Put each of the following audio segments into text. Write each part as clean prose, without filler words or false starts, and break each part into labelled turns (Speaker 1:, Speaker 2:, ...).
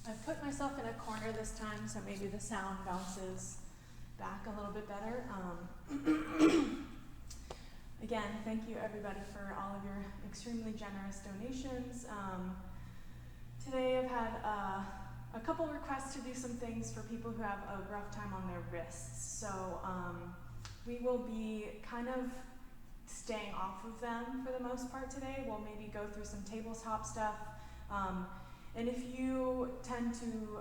Speaker 1: I've put myself in a corner this time, so maybe the sound bounces back a little bit better. Again, thank you everybody for all of your extremely generous donations. Today I've had a couple requests to do some things for people who have a rough time on their wrists. So we will be kind of staying off of them for the most part today. We'll maybe go through some tabletop stuff. And if you tend to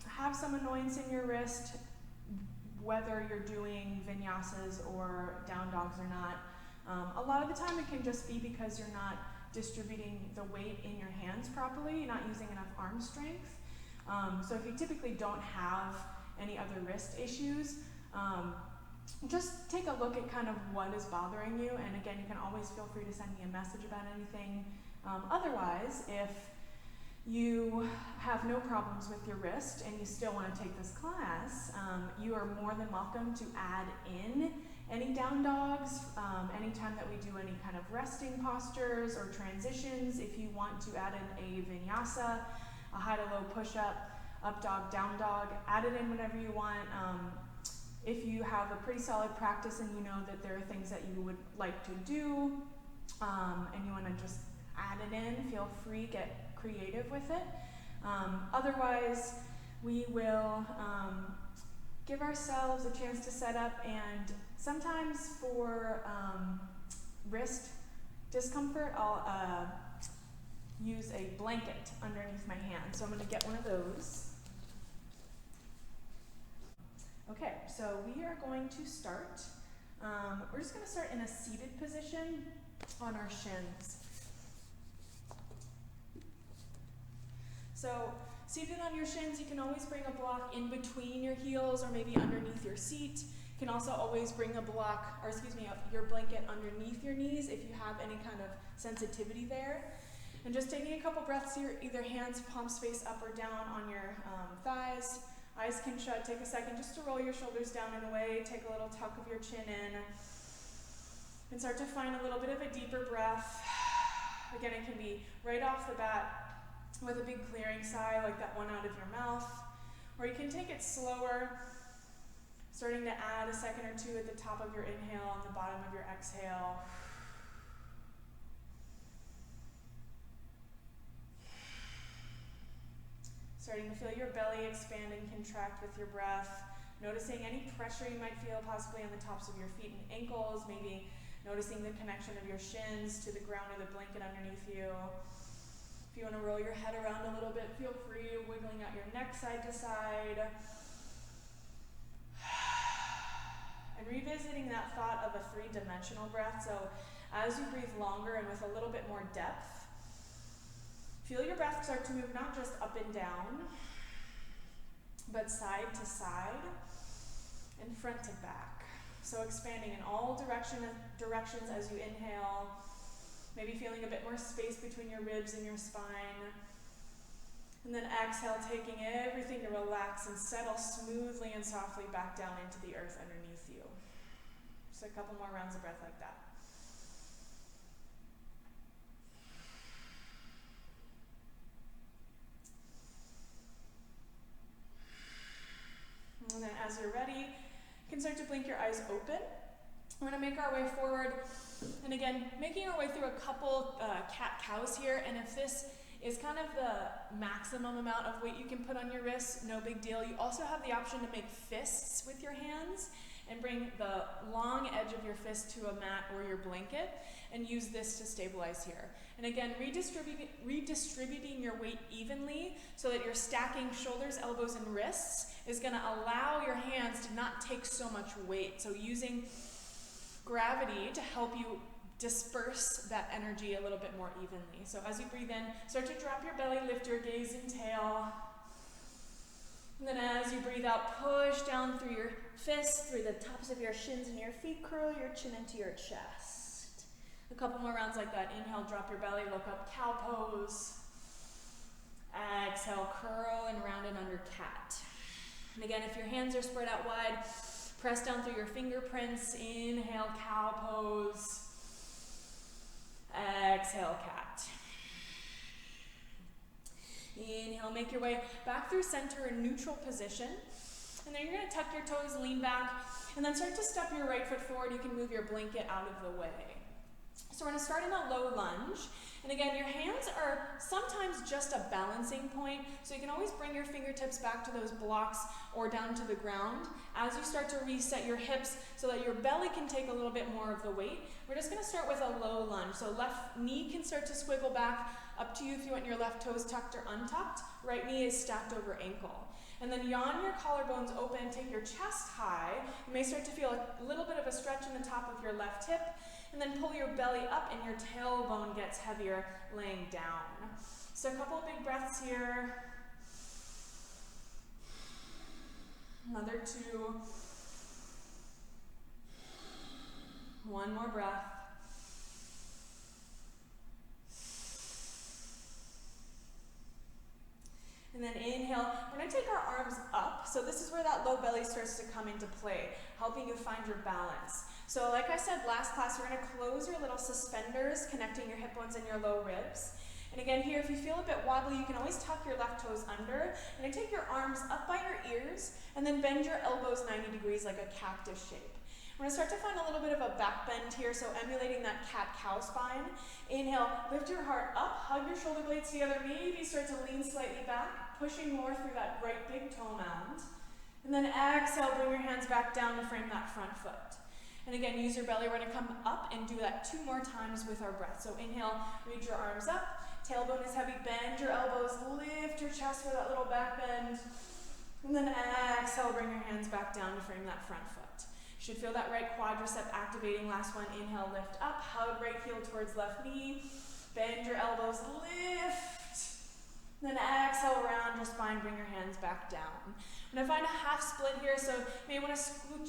Speaker 1: have some annoyance in your wrist, whether you're doing vinyasas or down dogs or not, a lot of the time it can just be because you're not distributing the weight in your hands properly, you're not using enough arm strength. So if you typically don't have any other wrist issues, just take a look at kind of what is bothering you, and again, you can always feel free to send me a message about anything. Otherwise, if you have no problems with your wrist and you still want to take this class, you are more than welcome to add in any down dogs, anytime that we do any kind of resting postures or transitions. If you want to add in a vinyasa, a high to low push-up, up dog, down dog, add it in whenever you want. If you have a pretty solid practice and you know that there are things that you would like to do, and you want to just add it in, feel free, get creative with it. Otherwise, we will give ourselves a chance to set up, and sometimes for wrist discomfort, I'll use a blanket underneath my hand. So I'm going to get one of those. Okay, so we are going to start. We're just going to start in a seated position on our shins. So seated on your shins, you can always bring a block in between your heels or maybe underneath your seat. You can also always bring a block, or excuse me, your blanket underneath your knees if you have any kind of sensitivity there. And just taking a couple breaths here, either hands, palms face up or down on your thighs. Eyes can shut. Take a second just to roll your shoulders down and away. Take a little tuck of your chin in. And start to find a little bit of a deeper breath. Again, it can be right off the bat with a big clearing sigh, like that one out of your mouth. Or you can take it slower, starting to add a second or two at the top of your inhale and the bottom of your exhale. Starting to feel your belly expand and contract with your breath. Noticing any pressure you might feel possibly on the tops of your feet and ankles. Maybe noticing the connection of your shins to the ground or the blanket underneath you. If you want to roll your head around a little bit, feel free, wiggling out your neck side to side. And revisiting that thought of a three-dimensional breath. So as you breathe longer and with a little bit more depth, feel your breath start to move not just up and down, but side to side and front to back. So expanding in all directions as you inhale, maybe feeling a bit more space between your ribs and your spine. And then exhale, taking everything to relax and settle smoothly and softly back down into the earth underneath you. Just a couple more rounds of breath like that. And then as you're ready, you can start to blink your eyes open. We're going to make our way forward. And again, making our way through a couple cat-cows here. And if this is kind of the maximum amount of weight you can put on your wrists, no big deal. You also have the option to make fists with your hands and bring the long edge of your fist to a mat or your blanket and use this to stabilize here. And again, redistributing your weight evenly so that you're stacking shoulders, elbows, and wrists is going to allow your hands to not take so much weight. So using gravity to help you disperse that energy a little bit more evenly. So as you breathe in, start to drop your belly, lift your gaze and tail. And then as you breathe out, push down through your fists, through the tops of your shins and your feet, curl your chin into your chest. A couple more rounds like that. Inhale, drop your belly, look up, cow pose. Exhale, curl and round and under cat. And again, if your hands are spread out wide, press down through your fingerprints. Inhale, cow pose. Exhale, cat. Inhale. Inhale, make your way back through center in neutral position. And then you're going to tuck your toes, lean back, and then start to step your right foot forward. You can move your blanket out of the way. So we're going to start in a low lunge. And again, your hands are sometimes just a balancing point, so you can always bring your fingertips back to those blocks or down to the ground as you start to reset your hips so that your belly can take a little bit more of the weight. We're just going to start with a low lunge. So left knee can start to squiggle back, up to you if you want your left toes tucked or untucked. Right knee is stacked over ankle. And then yawn your collarbones open, take your chest high. You may start to feel a little bit of a stretch in the top of your left hip. And then pull your belly up and your tailbone gets heavier laying down. So a couple of big breaths here. Another 2. One more breath. And then inhale, we're going to take our arms up. So this is where that low belly starts to come into play, helping you find your balance. So like I said last class, we're going to close your little suspenders, connecting your hip bones and your low ribs. And again, here, if you feel a bit wobbly, you can always tuck your left toes under, and then take your arms up by your ears, and then bend your elbows 90 degrees like a cactus shape. We're going to start to find a little bit of a back bend here, so emulating that cat-cow spine. Inhale, lift your heart up, hug your shoulder blades together, maybe start to lean slightly back, pushing more through that right big toe mound. And then exhale, bring your hands back down to frame that front foot. And again, use your belly. We're going to come up and do that 2 more times with our breath. So inhale, reach your arms up, tailbone is heavy, bend your elbows, lift your chest for that little back bend. And then exhale, bring your hands back down to frame that front foot. You should feel that right quadricep activating. Last one, inhale, lift up, hug right heel towards left knee, bend your elbows, lift. Then exhale, round your spine, bring your hands back down. I'm going to find a half split here, so you may want to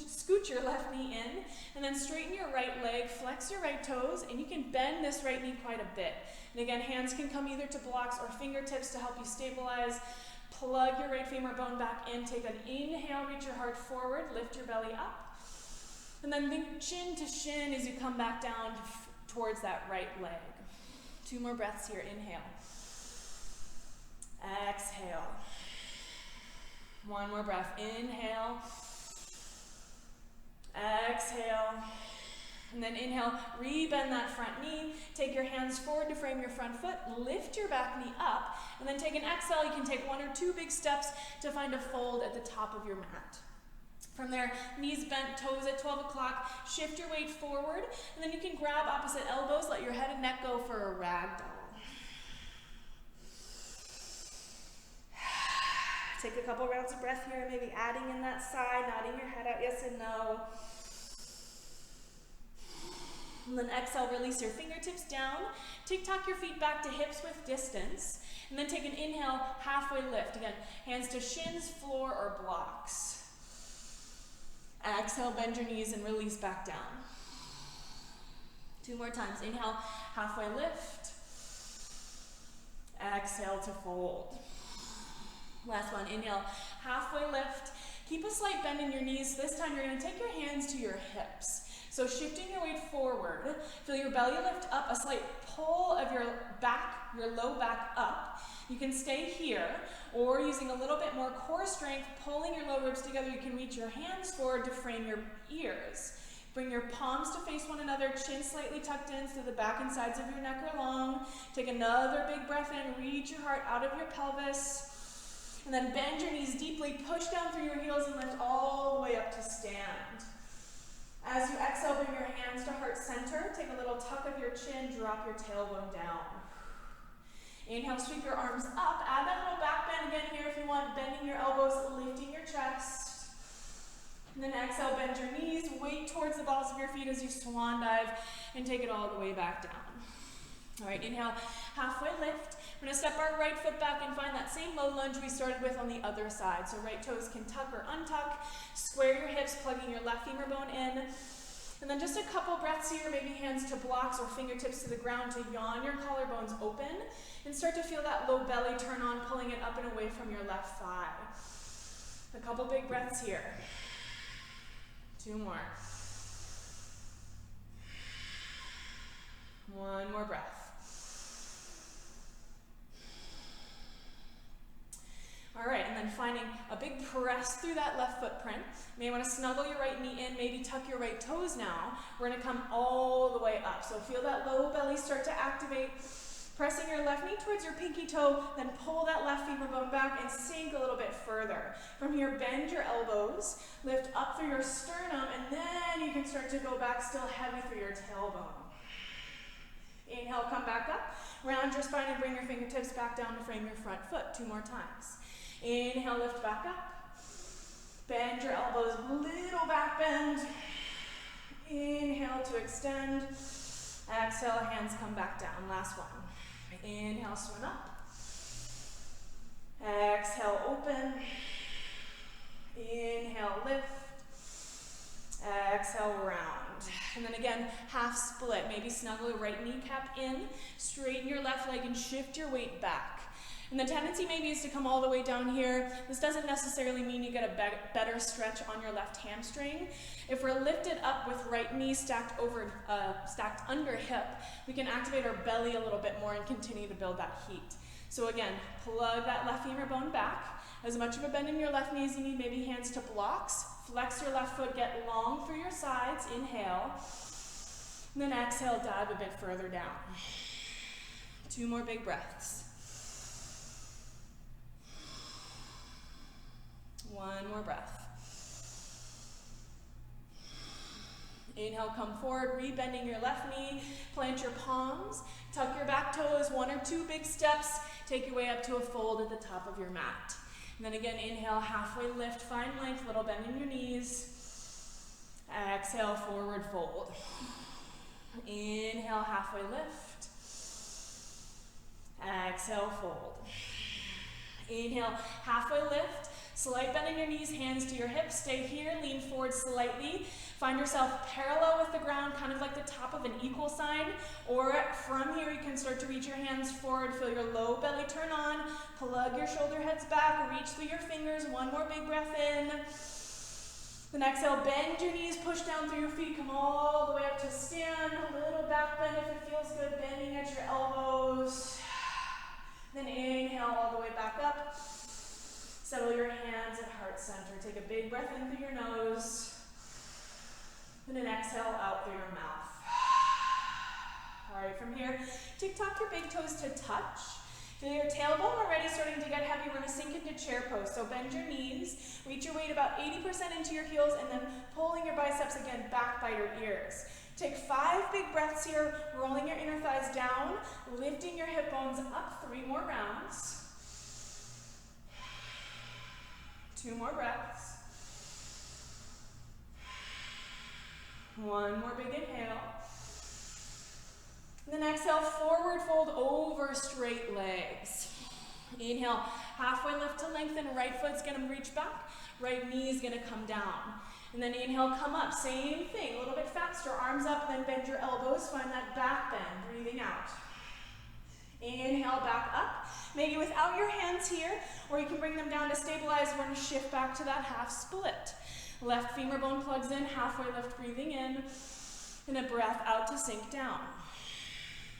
Speaker 1: scoot your left knee in, and then straighten your right leg, flex your right toes, and you can bend this right knee quite a bit. And again, hands can come either to blocks or fingertips to help you stabilize. Plug your right femur bone back in, take an inhale, reach your heart forward, lift your belly up, and then think chin to shin as you come back down towards that right leg. 2 more breaths here, inhale. Exhale. 1 more breath. Inhale. Exhale. And then inhale, rebend that front knee. Take your hands forward to frame your front foot. Lift your back knee up. And then take an exhale. You can take 1 or 2 big steps to find a fold at the top of your mat. From there, knees bent, toes at 12 o'clock. Shift your weight forward. And then you can grab opposite elbows. Let your head and neck go for a ragdoll. Take a couple rounds of breath here, maybe adding in that sigh, nodding your head out yes and no. And then exhale, release your fingertips down. Tuck your feet back to hips with distance. And then take an inhale, halfway lift. Again, hands to shins, floor, or blocks. Exhale, bend your knees and release back down. 2 more times. Inhale, halfway lift. Exhale to fold. Last one, inhale, halfway lift. Keep a slight bend in your knees. This time you're going to take your hands to your hips. So shifting your weight forward, feel your belly lift up, a slight pull of your back, your low back up. You can stay here, or using a little bit more core strength, pulling your low ribs together, you can reach your hands forward to frame your ears. Bring your palms to face one another, chin slightly tucked in so the back and sides of your neck are long. Take another big breath in, reach your heart out of your pelvis. And then bend your knees deeply, push down through your heels and lift all the way up to stand. As you exhale, bring your hands to heart center. Take a little tuck of your chin, drop your tailbone down. Inhale, sweep your arms up. Add that little back bend again here if you want, bending your elbows, lifting your chest. And then exhale, bend your knees, weight towards the balls of your feet as you swan dive, and take it all the way back down. All right, inhale, halfway lift. We're going to step our right foot back and find that same low lunge we started with on the other side. So right toes can tuck or untuck. Square your hips, plugging your left femur bone in. And then just a couple breaths here, maybe hands to blocks or fingertips to the ground to yawn your collarbones open. And start to feel that low belly turn on, pulling it up and away from your left thigh. A couple big breaths here. 2 more. 1 more breath. then finding a big press through that left footprint. You may want to snuggle your right knee in, maybe tuck your right toes now. We're going to come all the way up. So feel that low belly start to activate. Pressing your left knee towards your pinky toe, then pull that left femur bone back and sink a little bit further. From here, bend your elbows, lift up through your sternum, and then you can start to go back still heavy through your tailbone. Inhale, come back up. Round your spine and bring your fingertips back down to frame your front foot 2 more times. Inhale, lift back up. Bend your elbows, little back bend. Inhale to extend. Exhale, hands come back down. Last one. Inhale, swim up. Exhale, open. Inhale, lift. Exhale, round. And then again, half split. Maybe snuggle your right kneecap in, straighten your left leg and shift your weight back. And the tendency maybe is to come all the way down here. This doesn't necessarily mean you get a better stretch on your left hamstring. If we're lifted up with right knee stacked under hip, we can activate our belly a little bit more and continue to build that heat. So again, plug that left femur bone back. As much of a bend in your left knee as you need, maybe hands to blocks. Flex your left foot, get long through your sides. Inhale. And then exhale, dive a bit further down. 2 more big breaths. 1 more breath. Inhale, come forward, re-bending your left knee, plant your palms, tuck your back toes, 1 or 2 big steps, take your way up to a fold at the top of your mat. And then again, inhale, halfway lift, find length, little bend in your knees. Exhale, forward fold. Inhale, halfway lift. Exhale, fold. Inhale, halfway lift. Slight bend in your knees, hands to your hips. Stay here, lean forward slightly. Find yourself parallel with the ground, kind of like the top of an equal sign. Or from here, you can start to reach your hands forward. Feel your low belly turn on. Plug your shoulder heads back. Reach through your fingers. 1 more big breath in. Then exhale, bend your knees, push down through your feet. Come all the way up to stand. A little back bend if it feels good. Bending at your elbows. Then inhale all the way back up. Settle your hands at heart center. Take a big breath in through your nose. And then exhale out through your mouth. All right, from here, tick-tock your big toes to touch. Feel your tailbone already starting to get heavy. We're going to sink into chair pose. So bend your knees, reach your weight about 80% into your heels, and then pulling your biceps again back by your ears. Take 5 big breaths here, rolling your inner thighs down, lifting your hip bones up. 3 more rounds. 2 more breaths. 1 more big inhale. And then exhale, forward fold over straight legs. Inhale, halfway lift to lengthen. Right foot's going to reach back. Right knee is going to come down. And then inhale, come up. Same thing, a little bit faster. Arms up, then bend your elbows. Find that back bend. Breathing out. Inhale, back up. Maybe without your hands here, or you can bring them down to stabilize. We're going to shift back to that half split. Left femur bone plugs in, halfway lift, breathing in, and a breath out to sink down.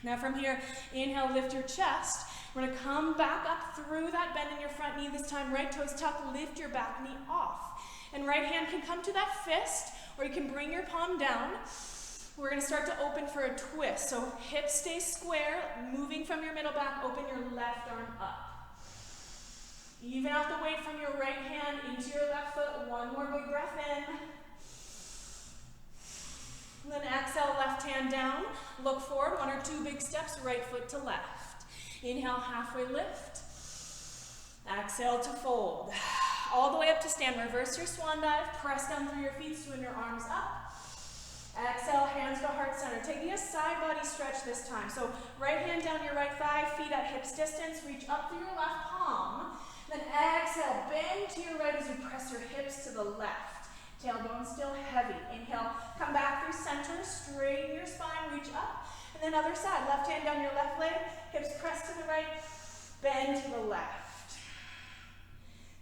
Speaker 1: Now from here, inhale, lift your chest. We're going to come back up through that bend in your front knee. This time, right toes tuck, lift your back knee off. And right hand can come to that fist, or you can bring your palm down. We're going to start to open for a twist. So hips stay square, moving from your middle back, open your left arm up. Even out the weight from your right hand into your left foot. 1 more big breath in. And then exhale, left hand down. Look forward, 1 or 2 big steps, right foot to left. Inhale, halfway lift. Exhale to fold. All the way up to stand. Reverse your swan dive. Press down through your feet, swing your arms up. Exhale, hands to heart center. Taking a side body stretch this time. So right hand down your right thigh, feet at hips distance. Reach up through your left palm. Then exhale, bend to your right as you press your hips to the left. Tailbone still heavy. Inhale, come back through center, straighten your spine, reach up. And then other side, left hand down your left leg, hips press to the right, bend to the left.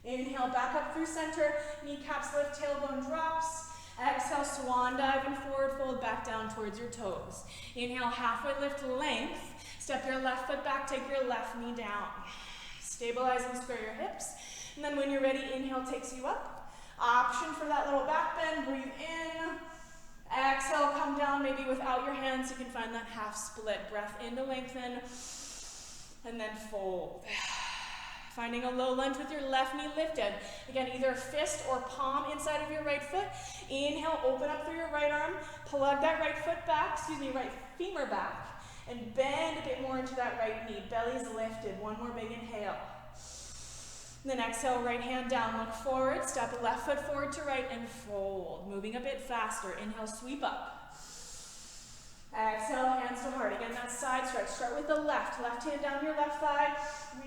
Speaker 1: Inhale, back up through center, kneecaps lift, tailbone drops. Exhale, swan dive and forward fold back down towards your toes. Inhale, halfway lift, length. Step your left foot back, take your left knee down. Stabilize and square your hips. And then when you're ready, inhale takes you up. Option for that little back bend, breathe in. Exhale, come down, maybe without your hands, you can find that half split. Breath in to lengthen, and then fold. Finding a low lunge with your left knee lifted. Again, either fist or palm inside of your right foot. Inhale, open up through your right arm, plug that right foot back, right femur back, and bend a bit more into that right knee. Belly's lifted. One more big inhale. And then exhale, right hand down, look forward, step left foot forward to right, and fold. Moving a bit faster. Inhale, sweep up. Exhale, hands to heart. Again, that side stretch. Start with the left. Left hand down your left thigh.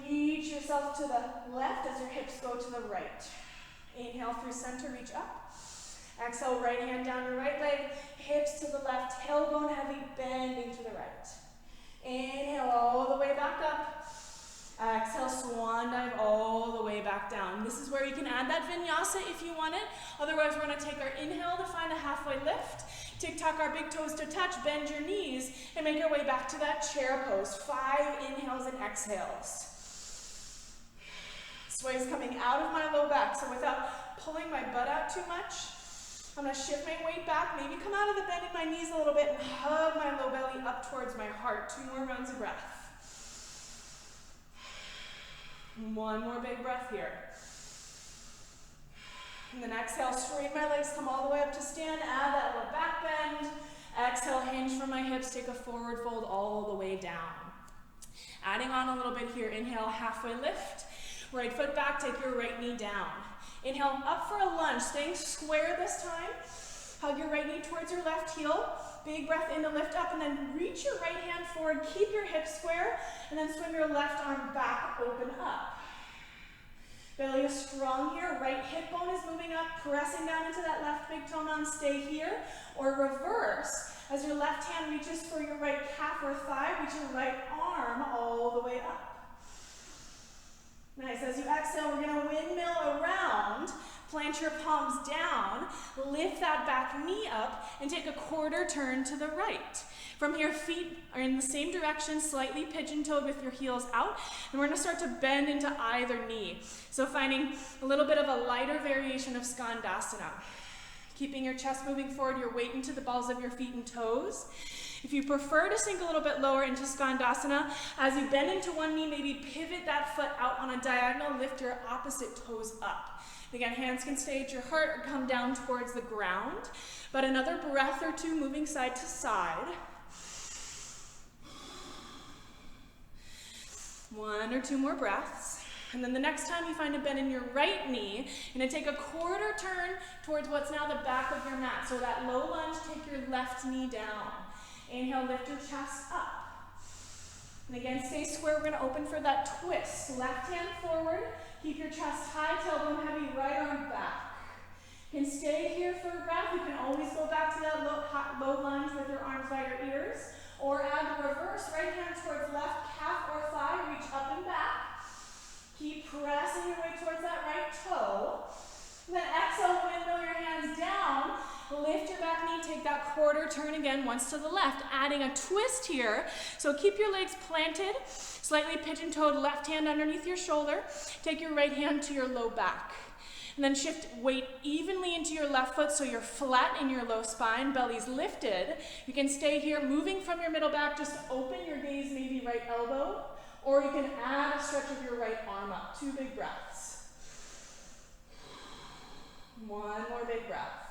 Speaker 1: Reach yourself to the left as your hips go to the right. Inhale through center, reach up. Exhale, right hand down your right leg. Hips to the left, tailbone heavy, bending to the right. Inhale all the way back up. Exhale, swan dive all the way back down. This is where you can add that vinyasa if you want it. Otherwise, we're going to take our inhale to find a halfway lift. Tick-tock our big toes to touch, bend your knees, and make your way back to that chair pose. 5 inhales and exhales. Sway's coming out of my low back, so without pulling my butt out too much, I'm going to shift my weight back, maybe come out of the bend in my knees a little bit, and hug my low belly up towards my heart. 2 more rounds of breath. One more big breath here. And then exhale, straighten my legs, come all the way up to stand, add that little back bend. Exhale, hinge from my hips, take a forward fold all the way down. Adding on a little bit here, inhale, halfway lift. Right foot back, take your right knee down. Inhale, up for a lunge, staying square this time. Hug your right knee towards your left heel. Big breath in to lift up, and then reach your right hand forward, keep your hips square, and then swim your left arm back, open up. Belly is strong here, right hip bone is moving up, pressing down into that left big toe mound, stay here, or reverse, as your left hand reaches for your right calf or thigh, reach your right arm all the way up. Nice, as you exhale, we're gonna windmill around, plant your palms down, lift that back knee up, and take a quarter turn to the right. From here, feet are in the same direction, slightly pigeon-toed with your heels out, and we're gonna start to bend into either knee. So finding a little bit of a lighter variation of Skandasana. Keeping your chest moving forward, your weight into the balls of your feet and toes. If you prefer to sink a little bit lower into Skandasana, as you bend into one knee, maybe pivot that foot out on a diagonal, lift your opposite toes up. Again, hands can stay at your heart or come down towards the ground. But another breath or two moving side to side. 1 or 2 more breaths. And then the next time you find a bend in your right knee, you're gonna take a quarter turn towards what's now the back of your mat. So that low lunge, take your left knee down. Inhale, lift your chest up. And again, stay square. We're gonna open for that twist. Left hand forward, keep your chest high, tailbone heavy, right arm back. You can stay here for a breath. You can always go back to that low lunge with your arms by your ears, or add the reverse, right hand towards left calf or thigh, reach up and back. Keep pressing your way towards that right toe. And then exhale, windmill your hands down. Lift your back knee, take that quarter turn again, once to the left, adding a twist here. So keep your legs planted, slightly pigeon-toed, left hand underneath your shoulder. Take your right hand to your low back. And then shift weight evenly into your left foot so you're flat in your low spine, belly's lifted. You can stay here, moving from your middle back, just open your gaze, maybe right elbow, or you can add a stretch of your right arm up. 2 big breaths. 1 more big breath.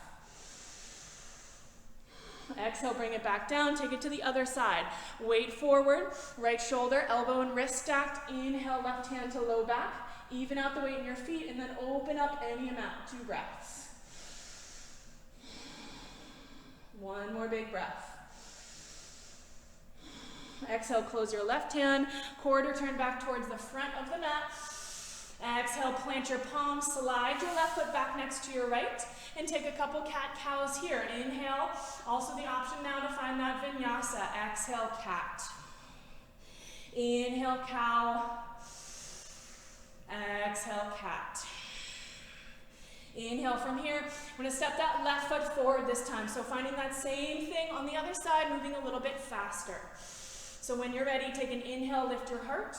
Speaker 1: Exhale, bring it back down, take it to the other side. Weight forward, right shoulder, elbow and wrist stacked. Inhale, left hand to low back. Even out the weight in your feet, and then open up any amount. 2 breaths. 1 more big breath. Exhale, close your left hand, quarter turn back towards the front of the mat. Exhale, plant your palms, slide your left foot back next to your right, and take a couple cat-cows here. Inhale, also the option now to find that vinyasa. Exhale, cat. Inhale, cow. Exhale, cat. Inhale from here. I'm going to step that left foot forward this time. So finding that same thing on the other side, moving a little bit faster. So when you're ready, take an inhale, lift your heart.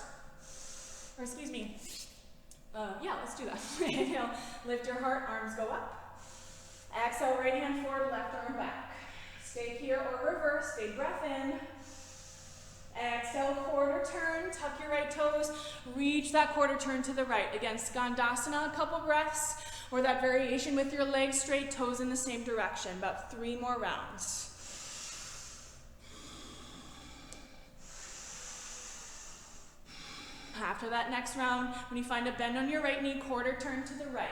Speaker 1: Or excuse me, Yeah, let's do that. Inhale, lift your heart, arms go up. Exhale, right hand forward, left arm back. Stay here or reverse, big breath in. Exhale, quarter turn, tuck your right toes, reach that quarter turn to the right. Again, Skandasana, a couple breaths, or that variation with your legs straight, toes in the same direction. About 3 more rounds. After that next round, when you find a bend on your right knee, quarter turn to the right.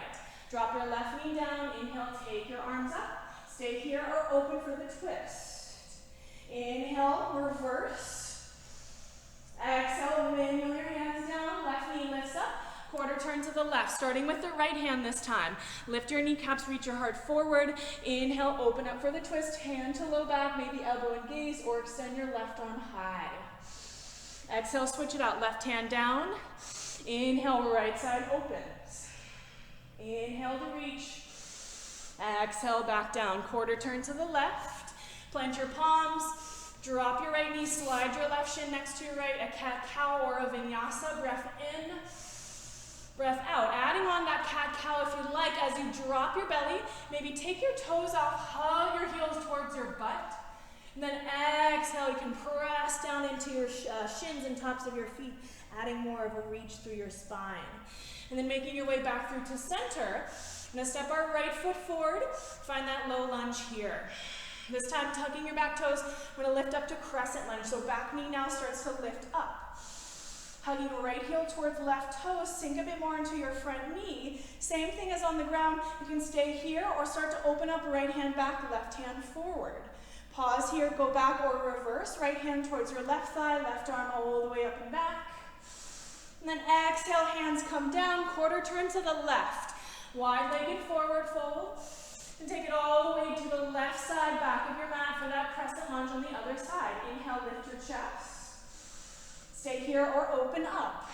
Speaker 1: Drop your left knee down, inhale, take your arms up. Stay here or open for the twist. Inhale, reverse. Exhale, windmill your hands down, left knee lifts up. Quarter turn to the left, starting with the right hand this time. Lift your kneecaps, reach your heart forward. Inhale, open up for the twist, hand to low back, maybe elbow and gaze, or extend your left arm high. Exhale, switch it out, left hand down. Inhale, right side opens. Inhale to reach. Exhale, back down. Quarter turn to the left. Plant your palms. Drop your right knee, slide your left shin next to your right. A cat-cow or a vinyasa. Breath in, breath out. Adding on that cat-cow if you like. As you drop your belly, maybe take your toes off, hug your heels towards your butt. And then exhale, you can press down into your shins and tops of your feet, adding more of a reach through your spine. And then making your way back through to center. I'm gonna step our right foot forward, find that low lunge here. This time, tucking your back toes, we're gonna lift up to crescent lunge. So back knee now starts to lift up. Hugging right heel towards left toe, sink a bit more into your front knee. Same thing as on the ground, you can stay here or start to open up right hand back, left hand forward. Pause here, go back or reverse. Right hand towards your left thigh, left arm all the way up and back. And then exhale, hands come down, quarter turn to the left. Wide-legged forward fold. And take it all the way to the left side, back of your mat for that crescent lunge on the other side. Inhale, lift your chest. Stay here or open up.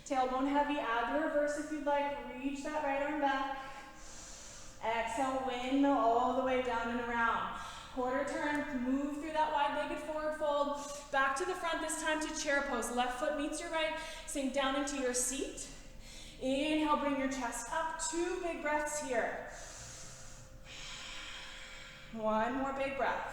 Speaker 1: Tailbone heavy, add the reverse if you'd like. Reach that right arm back. Exhale, windmill all the way down and around. Quarter turn, move through that wide-legged forward fold. Back to the front, this time to chair pose. Left foot meets your right, sink down into your seat. Inhale, bring your chest up. 2 big breaths here. 1 more big breath.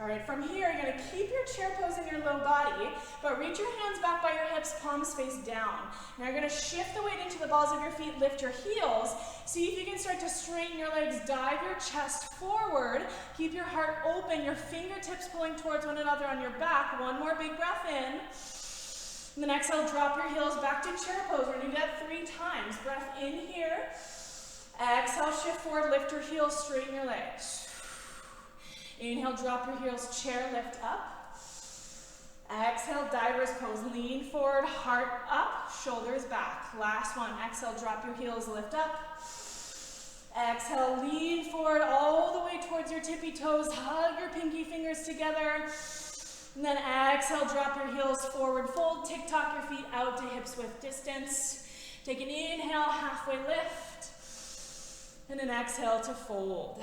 Speaker 1: All right, from here, you're gonna keep your chair pose in your low body, but reach your hands back by your hips, palms face down. Now you're gonna shift the weight into the balls of your feet, lift your heels. See if you can start to straighten your legs, dive your chest forward, keep your heart open, your fingertips pulling towards one another on your back. 1 more big breath in. And then exhale, drop your heels back to chair pose. We're gonna do that 3 times. Breath in here. Exhale, shift forward, lift your heels, straighten your legs. Inhale, drop your heels, chair, lift up. Exhale, diver's pose, lean forward, heart up, shoulders back. Last one, exhale, drop your heels, lift up. Exhale, lean forward all the way towards your tippy toes, hug your pinky fingers together. And then exhale, drop your heels, forward fold, tick-tock your feet out to hips width distance. Take an inhale, halfway lift. And an exhale to fold.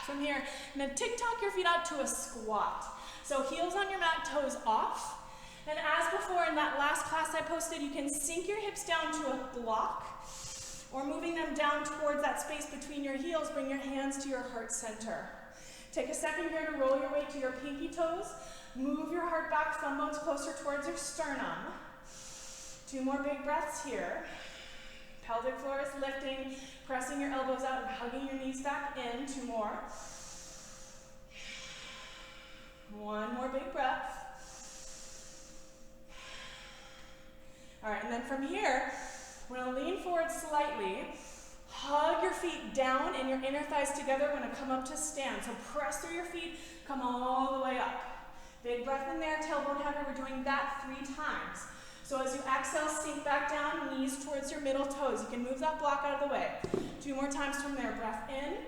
Speaker 1: From here, I'm gonna tick-tock your feet out to a squat. So heels on your mat, toes off. And as before in that last class I posted, you can sink your hips down to a block, or moving them down towards that space between your heels, bring your hands to your heart center. Take a second here to roll your weight to your pinky toes. Move your heart back, thumb bones closer towards your sternum. 2 more big breaths here. Pelvic floor is lifting, pressing your elbows out and hugging your knees back in. 2 more. 1 more big breath. All right, and then from here, we're gonna lean forward slightly. Hug your feet down and your inner thighs together. We're gonna come up to stand. So press through your feet, come all the way up. Big breath in there, tailbone heavy. We're doing that 3 times. So as you exhale, sink back down, knees towards your middle toes. You can move that block out of the way. 2 more times from there. Breath in,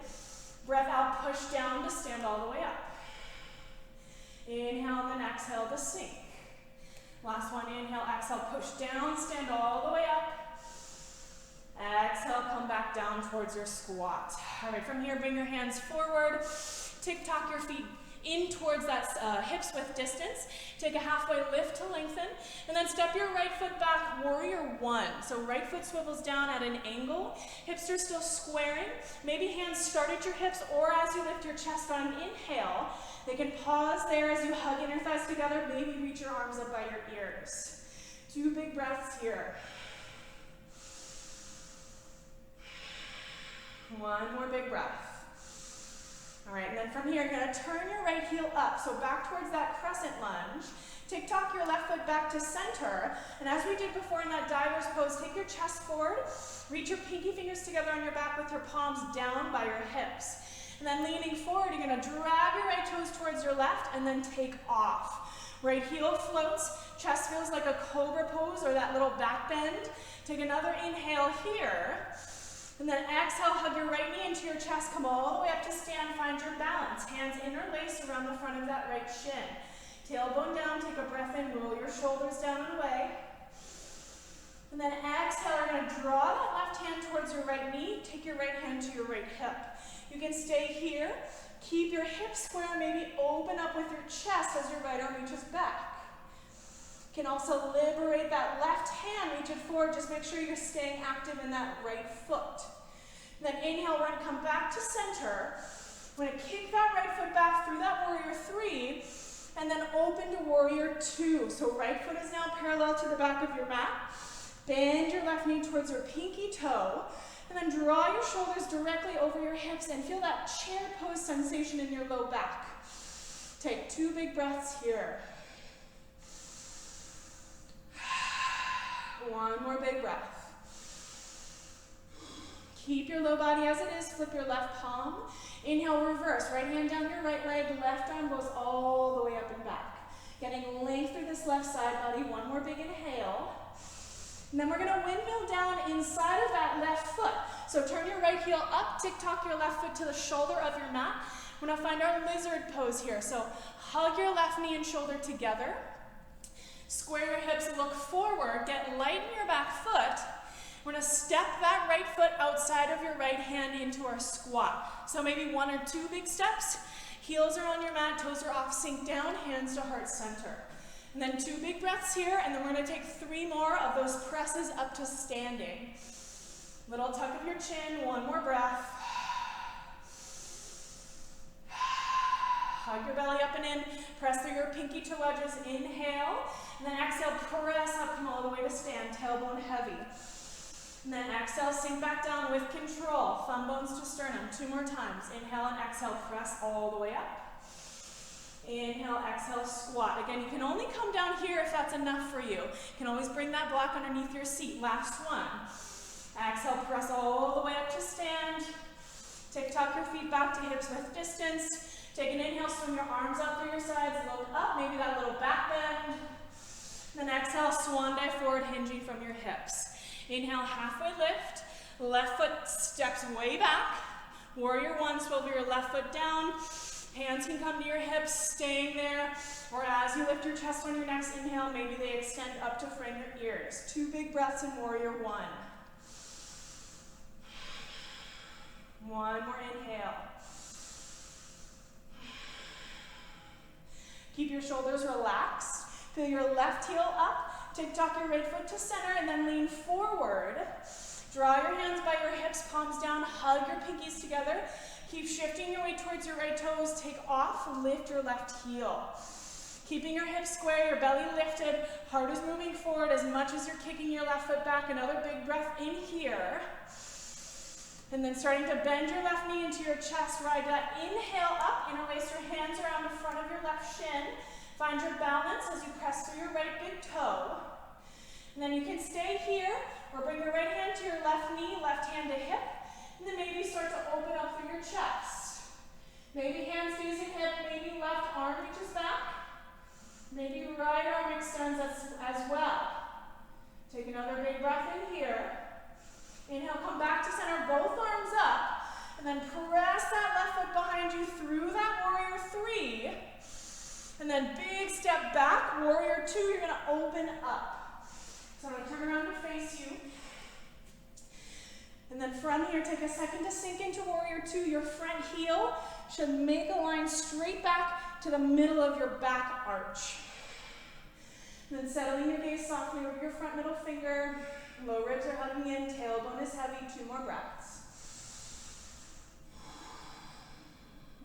Speaker 1: breath out, push down to stand all the way up. Inhale, and then exhale to sink. Last one, inhale, exhale, push down, stand all the way up. Exhale, come back down towards your squat. All right, from here, bring your hands forward. Tick-tock your feet in towards that hips width distance. Take a halfway lift to lengthen, and then step your right foot back, warrior one. So right foot swivels down at an angle, hips are still squaring. Maybe hands start at your hips, or as you lift your chest on an inhale, they can pause there as you hug inner thighs together, maybe reach your arms up by your ears. 2 big breaths here. 1 more big breath. All right, and then from here, you're gonna turn your right heel up. So back towards that crescent lunge. Tick-tock your left foot back to center. And as we did before in that diver's pose, take your chest forward, reach your pinky fingers together on your back with your palms down by your hips. And then leaning forward, you're gonna drag your right toes towards your left and then take off. Right heel floats, chest feels like a cobra pose or that little back bend. Take another inhale here. And then exhale, hug your right knee into your chest, come all the way up to stand, find your balance. Hands interlaced around the front of that right shin. Tailbone down, take a breath in, roll your shoulders down and away. And then exhale, you're gonna draw that left hand towards your right knee, take your right hand to your right hip. You can stay here, keep your hips square, maybe open up with your chest as your right arm reaches back. You can also liberate that left hand, reach it forward, just make sure you're staying active in that right foot. And then inhale, we're gonna come back to center. We're gonna kick that right foot back through that warrior 3, and then open to warrior 2. So right foot is now parallel to the back of your mat. Bend your left knee towards your pinky toe, and then draw your shoulders directly over your hips and feel that chair pose sensation in your low back. Take 2 big breaths here. 1 more big breath. Keep your low body as it is, flip your left palm. Inhale, reverse, right hand down your right leg, left arm goes all the way up and back. Getting length through this left side body, 1 more big inhale. And then we're gonna windmill down inside of that left foot. So turn your right heel up, tick-tock your left foot to the shoulder of your mat. We're gonna find our lizard pose here. So hug your left knee and shoulder together. Square your hips, look forward, get light in your back foot. We're gonna step that right foot outside of your right hand into our squat. So maybe 1 or 2 big steps. Heels are on your mat, toes are off, sink down, hands to heart center. And then 2 big breaths here, and then we're gonna take 3 more of those presses up to standing. Little tuck of your chin, 1 more breath. Hug your belly up and in, press through your pinky toe edges, inhale, and then exhale, press up, come all the way to stand, tailbone heavy. And then exhale, sink back down with control, thumb bones to sternum, 2 more times. Inhale and exhale, press all the way up. Inhale, exhale, squat. Again, you can only come down here if that's enough for you. You can always bring that block underneath your seat. Last one. Exhale, press all the way up to stand. Tick-tock your feet back to hips width distance. Take an inhale, swing your arms up through your sides, look up, maybe that little back bend. Then exhale, swan dive forward, hinging from your hips. Inhale, halfway lift. Left foot steps way back. Warrior 1, swivel your left foot down. Hands can come to your hips, staying there. Or as you lift your chest on your next inhale, maybe they extend up to frame your ears. 2 big breaths in warrior 1. 1 more inhale. Keep your shoulders relaxed. Feel your left heel up. Tick-tock your right foot to center and then lean forward. Draw your hands by your hips, palms down, hug your pinkies together. Keep shifting your weight towards your right toes. Take off, lift your left heel. Keeping your hips square, your belly lifted, heart is moving forward as much as you're kicking your left foot back. Another big breath in here. And then starting to bend your left knee into your chest. Ride that inhale up, interlace your hands around the front of your left shin. Find your balance as you press through your right big toe. And then you can stay here or bring your right hand to your left knee, left hand to hip. And then maybe start to open up through your chest. Maybe hands facing hip, maybe left arm reaches back. Maybe right arm extends as well. Take another big breath in here. Inhale, come back to center, both arms up. And then press that left foot behind you through that warrior 3. And then big step back, warrior 2, you're gonna open up. So I'm gonna turn around to face you. And then from here, take a second to sink into warrior 2. Your front heel should make a line straight back to the middle of your back arch. And then settling your gaze softly over your front middle finger. ribs are hugging in, tailbone is heavy, 2 more breaths.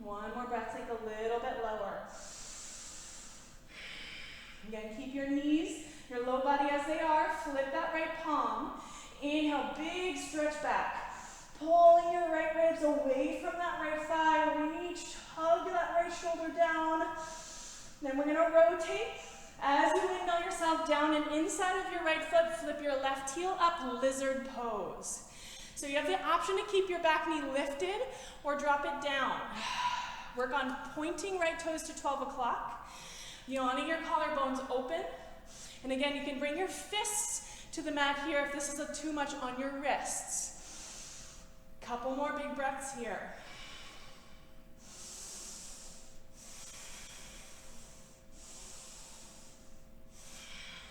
Speaker 1: One more breath, take a little bit lower. Again, keep your knees, your low body as they are, flip that right palm. Inhale, big stretch back. Pulling your right ribs away from that right thigh, reach, hug that right shoulder down. Then we're gonna rotate. As you windmill yourself down and inside of your right foot, flip your left heel up, lizard pose. So you have the option to keep your back knee lifted or drop it down. Work on pointing right toes to 12 o'clock. Yawning your collarbones open. And again, you can bring your fists to the mat here if this is too much on your wrists. Couple more big breaths here.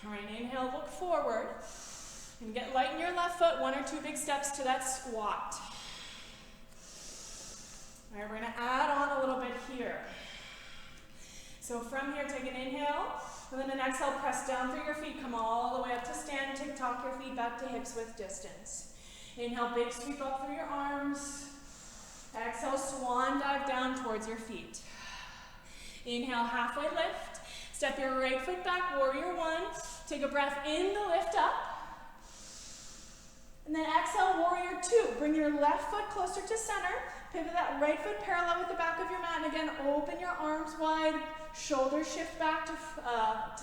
Speaker 1: All right, inhale, look forward. And get light in your left foot, 1 or 2 big steps to that squat. All right, we're gonna add on a little bit here. So from here, take an inhale, and then an exhale, press down through your feet, come all the way up to stand, tick-tock your feet back to hips with distance. Inhale, big sweep up through your arms. Exhale, swan dive down towards your feet. Inhale, halfway lift. Step your right foot back, warrior 1. Take a breath in the lift up. And then exhale, warrior 2. Bring your left foot closer to center. Pivot that right foot parallel with the back of your mat. And again, open your arms wide. Shoulders shift back to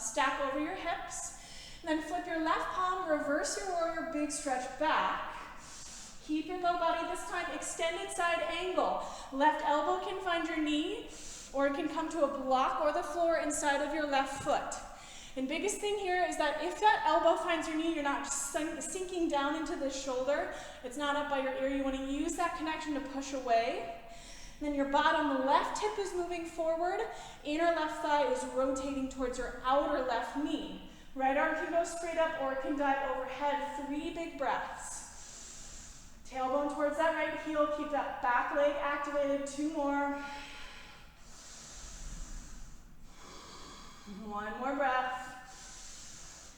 Speaker 1: stack over your hips. And then flip your left palm, reverse your warrior, big stretch back. Keep your low body this time, extended side angle. Left elbow can find your knee, or it can come to a block or the floor inside of your left foot. And biggest thing here is that if that elbow finds your knee, you're not sinking down into the shoulder. It's not up by your ear. You want to use that connection to push away. And then your bottom left hip is moving forward. Inner left thigh is rotating towards your outer left knee. Right arm can go straight up or it can dive overhead. 3 big breaths. Tailbone towards that right heel. Keep that back leg activated. 2 more. 1 more breath.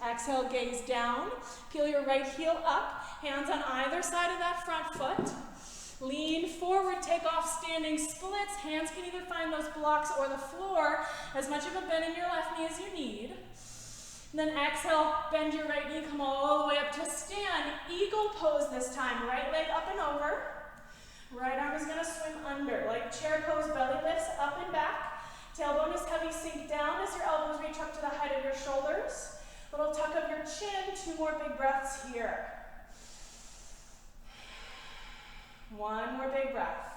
Speaker 1: Exhale, gaze down. Peel your right heel up. Hands on either side of that front foot. Lean forward, take off standing splits. Hands can either find those blocks or the floor. As much of a bend in your left knee as you need. And then exhale, bend your right knee, come all the way up to stand. Eagle pose this time. Right leg up and over. Right arm is gonna swim under. Like chair pose, belly lifts up and back. Tailbone is heavy, sink down as your elbows reach up to the height of your shoulders. Little tuck of your chin, 2 more big breaths here. 1 more big breath.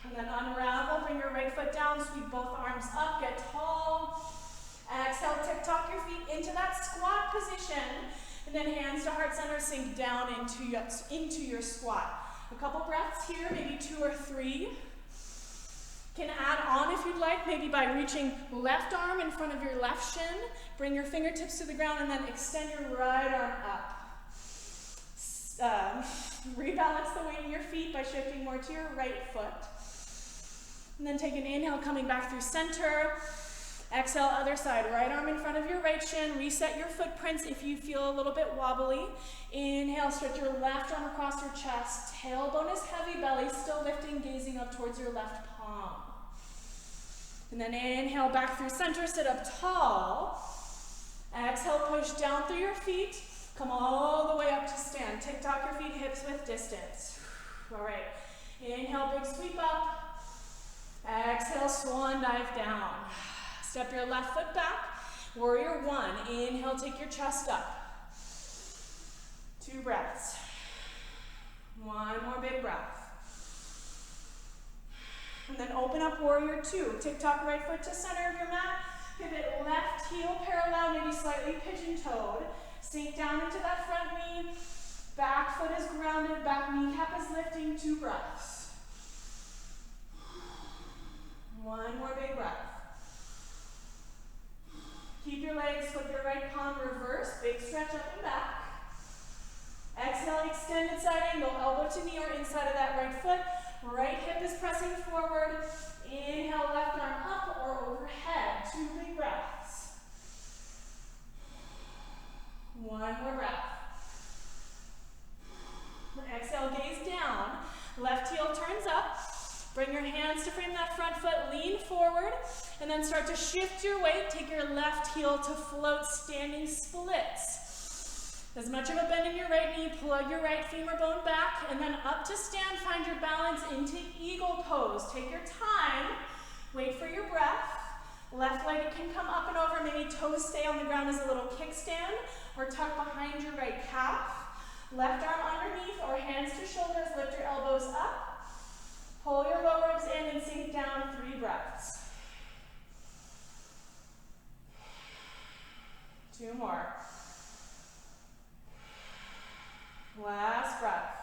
Speaker 1: And then unravel, bring your right foot down, sweep both arms up, get tall. Exhale, tick-tock your feet into that squat position. And then hands to heart center, sink down into your squat. A couple breaths here, maybe 2 or 3. Can add on if you'd like, maybe by reaching left arm in front of your left shin. Bring your fingertips to the ground and then extend your right arm up. Rebalance the weight in your feet by shifting more to your right foot. And then take an inhale, coming back through center. Exhale, other side. Right arm in front of your right shin. Reset your footprints if you feel a little bit wobbly. Inhale, stretch your left arm across your chest. Tailbone is heavy, belly still lifting, gazing up towards your left palm. And then inhale, back through center, sit up tall. Exhale, push down through your feet. Come all the way up to stand. Tick-tock your feet, hips with distance. All right. Inhale, big sweep up. Exhale, swan dive down. Step your left foot back. Warrior 1. Inhale, take your chest up. 2 breaths. 1 more big breath. And then open up warrior 2. Tick-tock right foot to center of your mat. Pivot left heel parallel, maybe slightly pigeon-toed. Sink down into that front knee. Back foot is grounded, back kneecap is lifting. 2 breaths. 1 more big breath. Keep your legs, flip your right palm, reverse, big stretch up and back. Exhale, extended side angle, elbow to knee or inside of that right foot. Right hip is pressing forward. Inhale, left arm up or overhead. 2 big breaths. One more breath. Exhale, gaze down. Left heel turns up. Bring your hands to frame that front foot, lean forward, and then start to shift your weight. Take your left heel to float, standing splits. As much of a bend in your right knee, plug your right femur bone back, and then up to stand, find your balance into eagle pose. Take your time, wait for your breath. Left leg can come up and over, maybe toes stay on the ground as a little kickstand, or tuck behind your right calf. Left arm underneath or hands to shoulders, lift your elbows up. Pull your low ribs in and sink down, 3 breaths. 2 more. Last breath.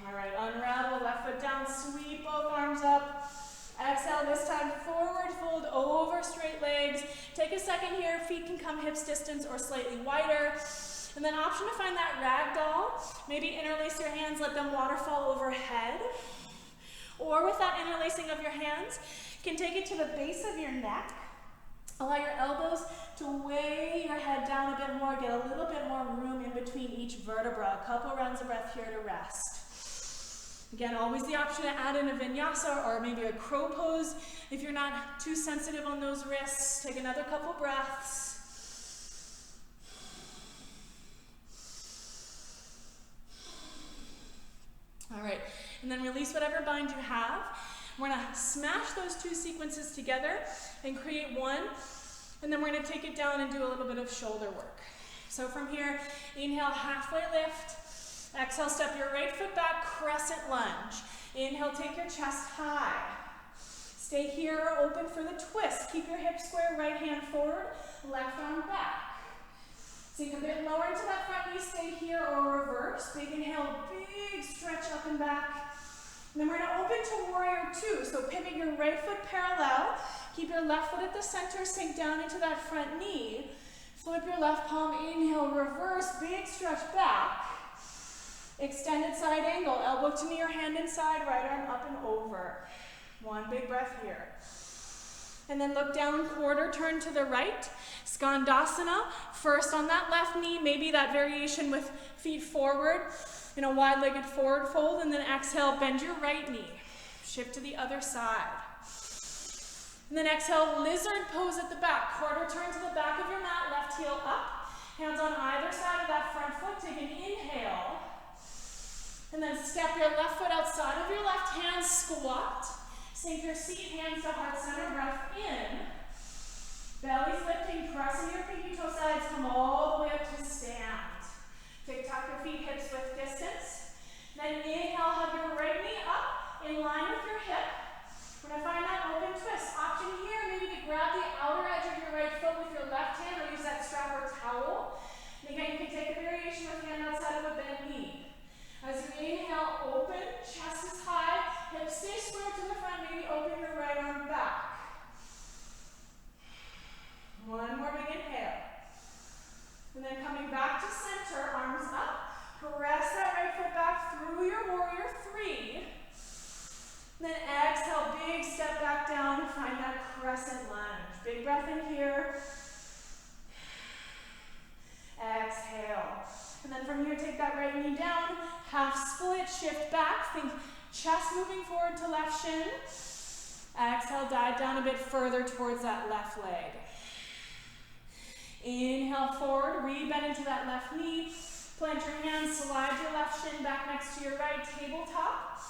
Speaker 1: All right, unravel, left foot down, sweep both arms up. Exhale, this time forward fold over straight legs. Take a second here, feet can come hips distance or slightly wider. And then option to find that rag doll. Maybe interlace your hands, let them waterfall overhead. Or with that interlacing of your hands, you can take it to the base of your neck. Allow your elbows to weigh your head down a bit more, get a little bit more room in between each vertebra. A couple rounds of breath here to rest. Again, always the option to add in a vinyasa or maybe a crow pose if you're not too sensitive on those wrists. Take another couple breaths. All right, and then release whatever bind you have. We're gonna smash those 2 sequences together and create one, and then we're gonna take it down and do a little bit of shoulder work. So from here, inhale, halfway lift. Exhale, step your right foot back, crescent lunge. Inhale, take your chest high. Stay here or open for the twist. Keep your hips square, right hand forward, left arm back. Sink a bit lower into that front knee, stay here or reverse. Big inhale, big stretch up and back. And then we're gonna open to warrior 2. So pivot your right foot parallel. Keep your left foot at the center, sink down into that front knee. Flip your left palm, inhale, reverse, big stretch back. Extended side angle, elbow to knee or hand inside, right arm up and over. One big breath here. And then look down, quarter turn to the right. Skandasana, first on that left knee, maybe that variation with feet forward in a wide-legged forward fold, and then exhale, bend your right knee. Shift to the other side. And then exhale, lizard pose at the back. Quarter turn to the back of your mat, left heel up. Hands on either side of that front foot, take an inhale. And then step your left foot outside of your left hand, squat. Sink your seat, hands to heart center, breath in. Belly's lifting, pressing your pinky toe sides, come all the way up to stand. Tuck your feet, hips width distance. Then inhale, hug your right knee up, in line with your hip. We're gonna find that open twist. Option here, maybe to grab the outer edge of your right foot with your left hand or use that strap or towel. And again, you can take a variation with hand outside of a bent knee. As you inhale, open, chest is high, hips stay square to the front, maybe open your right arm back. One more big inhale. And then coming back to center, arms up, press that right foot back through your warrior 3. And then exhale, big step back down, find that crescent lunge. Big breath in here. Exhale. And then from here, take that right knee down, half split, shift back, think chest moving forward to left shin. Exhale, dive down a bit further towards that left leg. Inhale forward, re-bend into that left knee. Plant your hands, slide your left shin back next to your right, tabletop.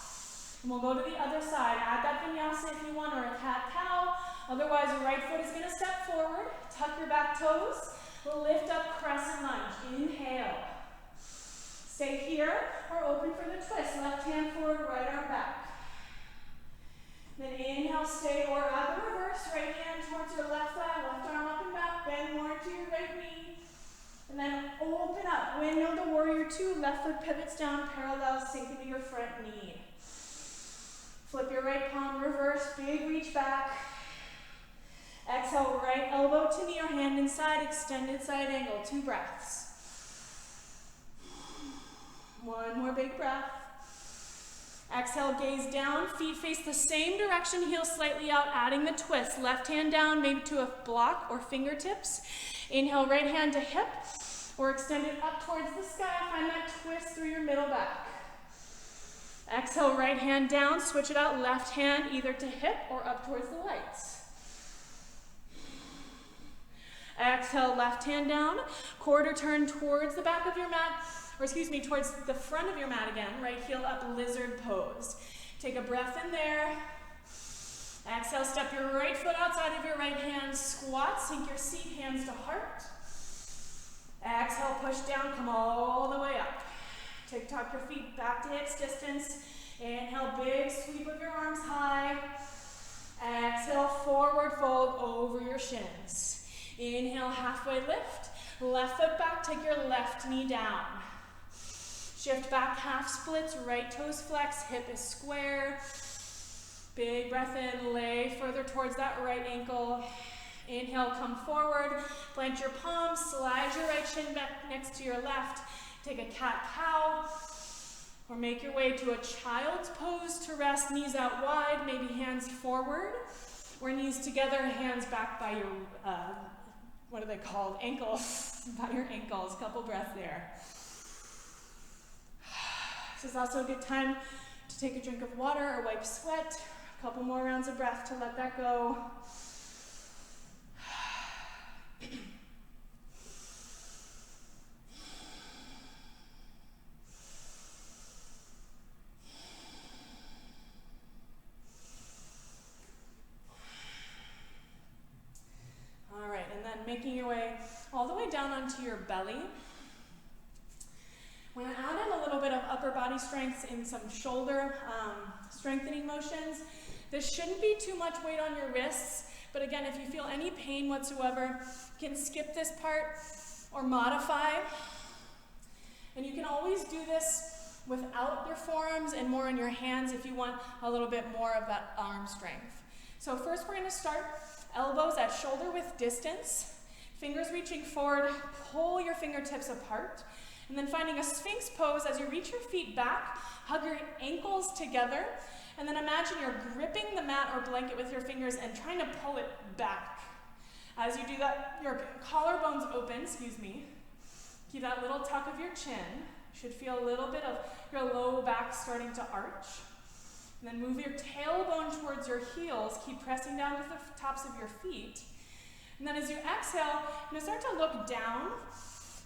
Speaker 1: And we'll go to the other side. Add that vinyasa if you want, or a cat-cow. Otherwise, your right foot is going to step forward. Tuck your back toes. Lift up, crescent lunge. Inhale. Stay here or open for the twist. Left hand forward, right arm back. Then inhale, stay or add the reverse. Right hand towards your left thigh, left arm up and back. Bend more to your right knee. And then open up. Window the warrior 2. Left foot pivots down, parallel, sink into your front knee. Flip your right palm, reverse, big reach back. Exhale, right elbow to knee or hand inside, extended side angle. 2 breaths. One more big breath. Exhale, gaze down, feet face the same direction, heels slightly out, adding the twist. Left hand down, maybe to a block or fingertips. Inhale, right hand to hip, or extend it up towards the sky. Find that twist through your middle back. Exhale, right hand down, switch it out, left hand either to hip or up towards the lights. Exhale, left hand down, quarter turn towards the back of your mat, or excuse me, towards the front of your mat again, right heel up, lizard pose. Take a breath in there. Exhale, step your right foot outside of your right hand, squat, sink your seat, hands to heart. Exhale, push down, come all the way up. Tuck your feet back to hips distance. Inhale, big sweep of your arms high. Exhale, forward fold over your shins. Inhale, halfway lift. Left foot back, take your left knee down. Shift back, half splits, right toes flex, hip is square. Big breath in, lay further towards that right ankle. Inhale, come forward, plant your palms, slide your right shin back next to your left. Take a cat-cow, or make your way to a child's pose to rest, knees out wide, maybe hands forward, or knees together, hands back by your, what are they called? Ankles, by your ankles. Couple breaths there. This is also a good time to take a drink of water or wipe sweat. A couple more rounds of breath to let that go. All right, and then making your way all the way down onto your belly. We're going to add in a little bit of upper body strength in some shoulder strengthening motions. This shouldn't be too much weight on your wrists, but again, if you feel any pain whatsoever, you can skip this part or modify. And you can always do this without your forearms and more in your hands if you want a little bit more of that arm strength. So first we're going to start elbows at shoulder width distance, fingers reaching forward, pull your fingertips apart. And then finding a sphinx pose as you reach your feet back, hug your ankles together, and then imagine you're gripping the mat or blanket with your fingers and trying to pull it back. As you do that, your collarbones open, Keep that little tuck of your chin. You should feel a little bit of your low back starting to arch. And then move your tailbone towards your heels. Keep pressing down with the tops of your feet. And then as you exhale, you're going to start to look down.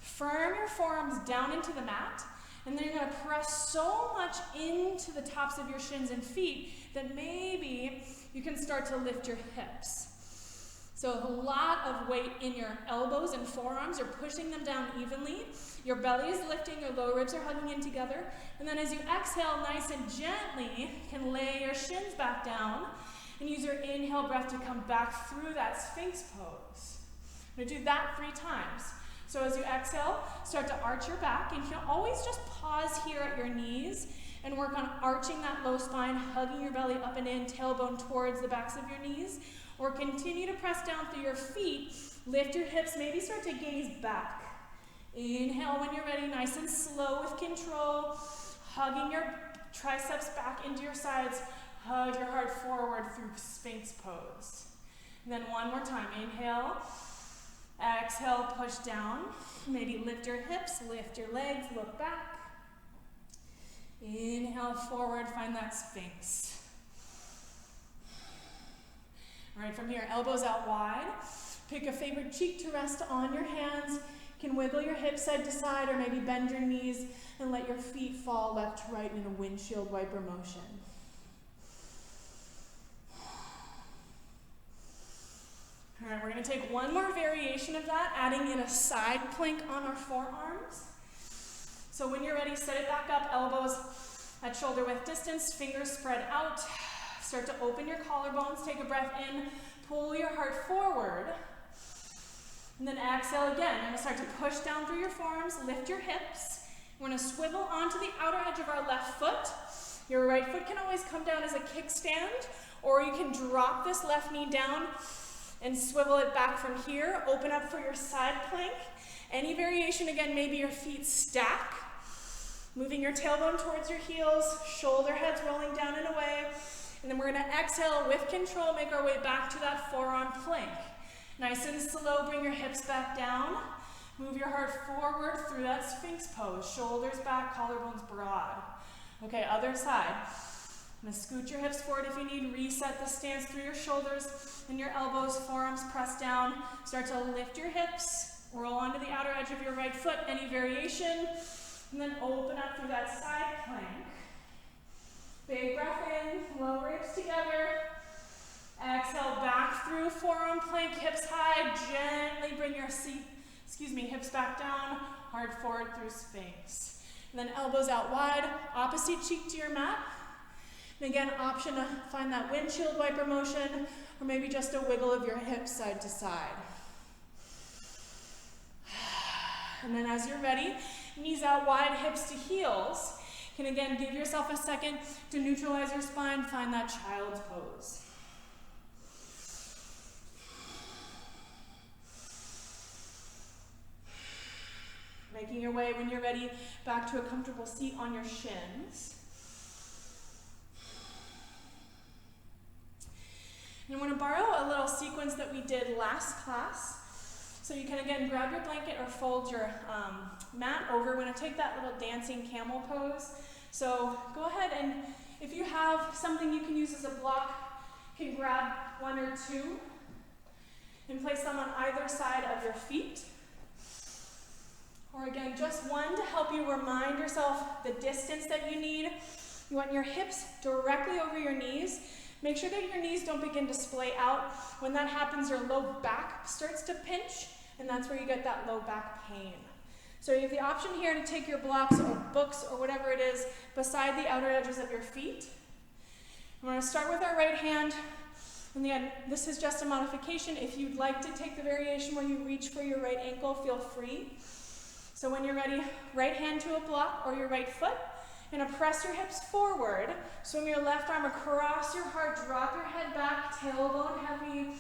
Speaker 1: Firm your forearms down into the mat, and then you're going to press so much into the tops of your shins and feet that maybe you can start to lift your hips. So a lot of weight in your elbows and forearms. You're pushing them down evenly. Your belly is lifting, your lower ribs are hugging in together. And then as you exhale, nice and gently, you can lay your shins back down and use your inhale breath to come back through that sphinx pose. I'm going to do that 3 times. So as you exhale, start to arch your back, and you can always just pause here at your knees and work on arching that low spine, hugging your belly up and in, tailbone towards the backs of your knees, or continue to press down through your feet, lift your hips, maybe start to gaze back. Inhale when you're ready, nice and slow with control, hugging your triceps back into your sides, hug your heart forward through sphinx pose. And then one more time, inhale. Exhale, push down. Maybe lift your hips, lift your legs, look back. Inhale forward, find that sphinx. All right, from here, elbows out wide. Pick a favorite cheek to rest on your hands. You can wiggle your hips side to side or maybe bend your knees and let your feet fall left to right in a windshield wiper motion. All right, we're going to take one more variation of that, adding in a side plank on our forearms. So when you're ready, set it back up, elbows at shoulder width distance, fingers spread out. Start to open your collarbones, take a breath in, pull your heart forward. And then exhale again. You're going to start to push down through your forearms, lift your hips. We're going to swivel onto the outer edge of our left foot. Your right foot can always come down as a kickstand, or you can drop this left knee down and swivel it back from here. Open up for your side plank. Any variation, again, maybe your feet stack. Moving your tailbone towards your heels, shoulder heads rolling down and away. And then we're gonna exhale with control, make our way back to that forearm plank. Nice and slow, bring your hips back down. Move your heart forward through that Sphinx pose. Shoulders back, collarbones broad. Okay, other side. I'm gonna scoot your hips forward if you need. Reset the stance through your shoulders and your elbows, forearms pressed down. Start to lift your hips. Roll onto the outer edge of your right foot, any variation. And then open up through that side plank. Big breath in, lower hips together. Exhale back through forearm plank, hips high. Gently bring your hips back down. Hard forward through Sphinx. And then elbows out wide, opposite cheek to your mat. And again, option to find that windshield wiper motion, or maybe just a wiggle of your hips side to side. And then as you're ready, knees out wide, hips to heels. You can again give yourself a second to neutralize your spine, find that child's pose. Making your way, when you're ready, back to a comfortable seat on your shins. And I'm going to borrow a little sequence that we did last class. So you can again grab your blanket or fold your mat over. We're going to take that little dancing camel pose. So go ahead and if you have something you can use as a block, you can grab one or two and place them on either side of your feet. Or again, just one to help you remind yourself the distance that you need. You want your hips directly over your knees. Make sure that your knees don't begin to splay out. When that happens, your low back starts to pinch, and that's where you get that low back pain. So you have the option here to take your blocks or books or whatever it is beside the outer edges of your feet. We're going to start with our right hand. And again, this is just a modification. If you'd like to take the variation where you reach for your right ankle, feel free. So when you're ready, right hand to a block or your right foot. You're going to press your hips forward. Swim your left arm across your heart. Drop your head back, tailbone heavy.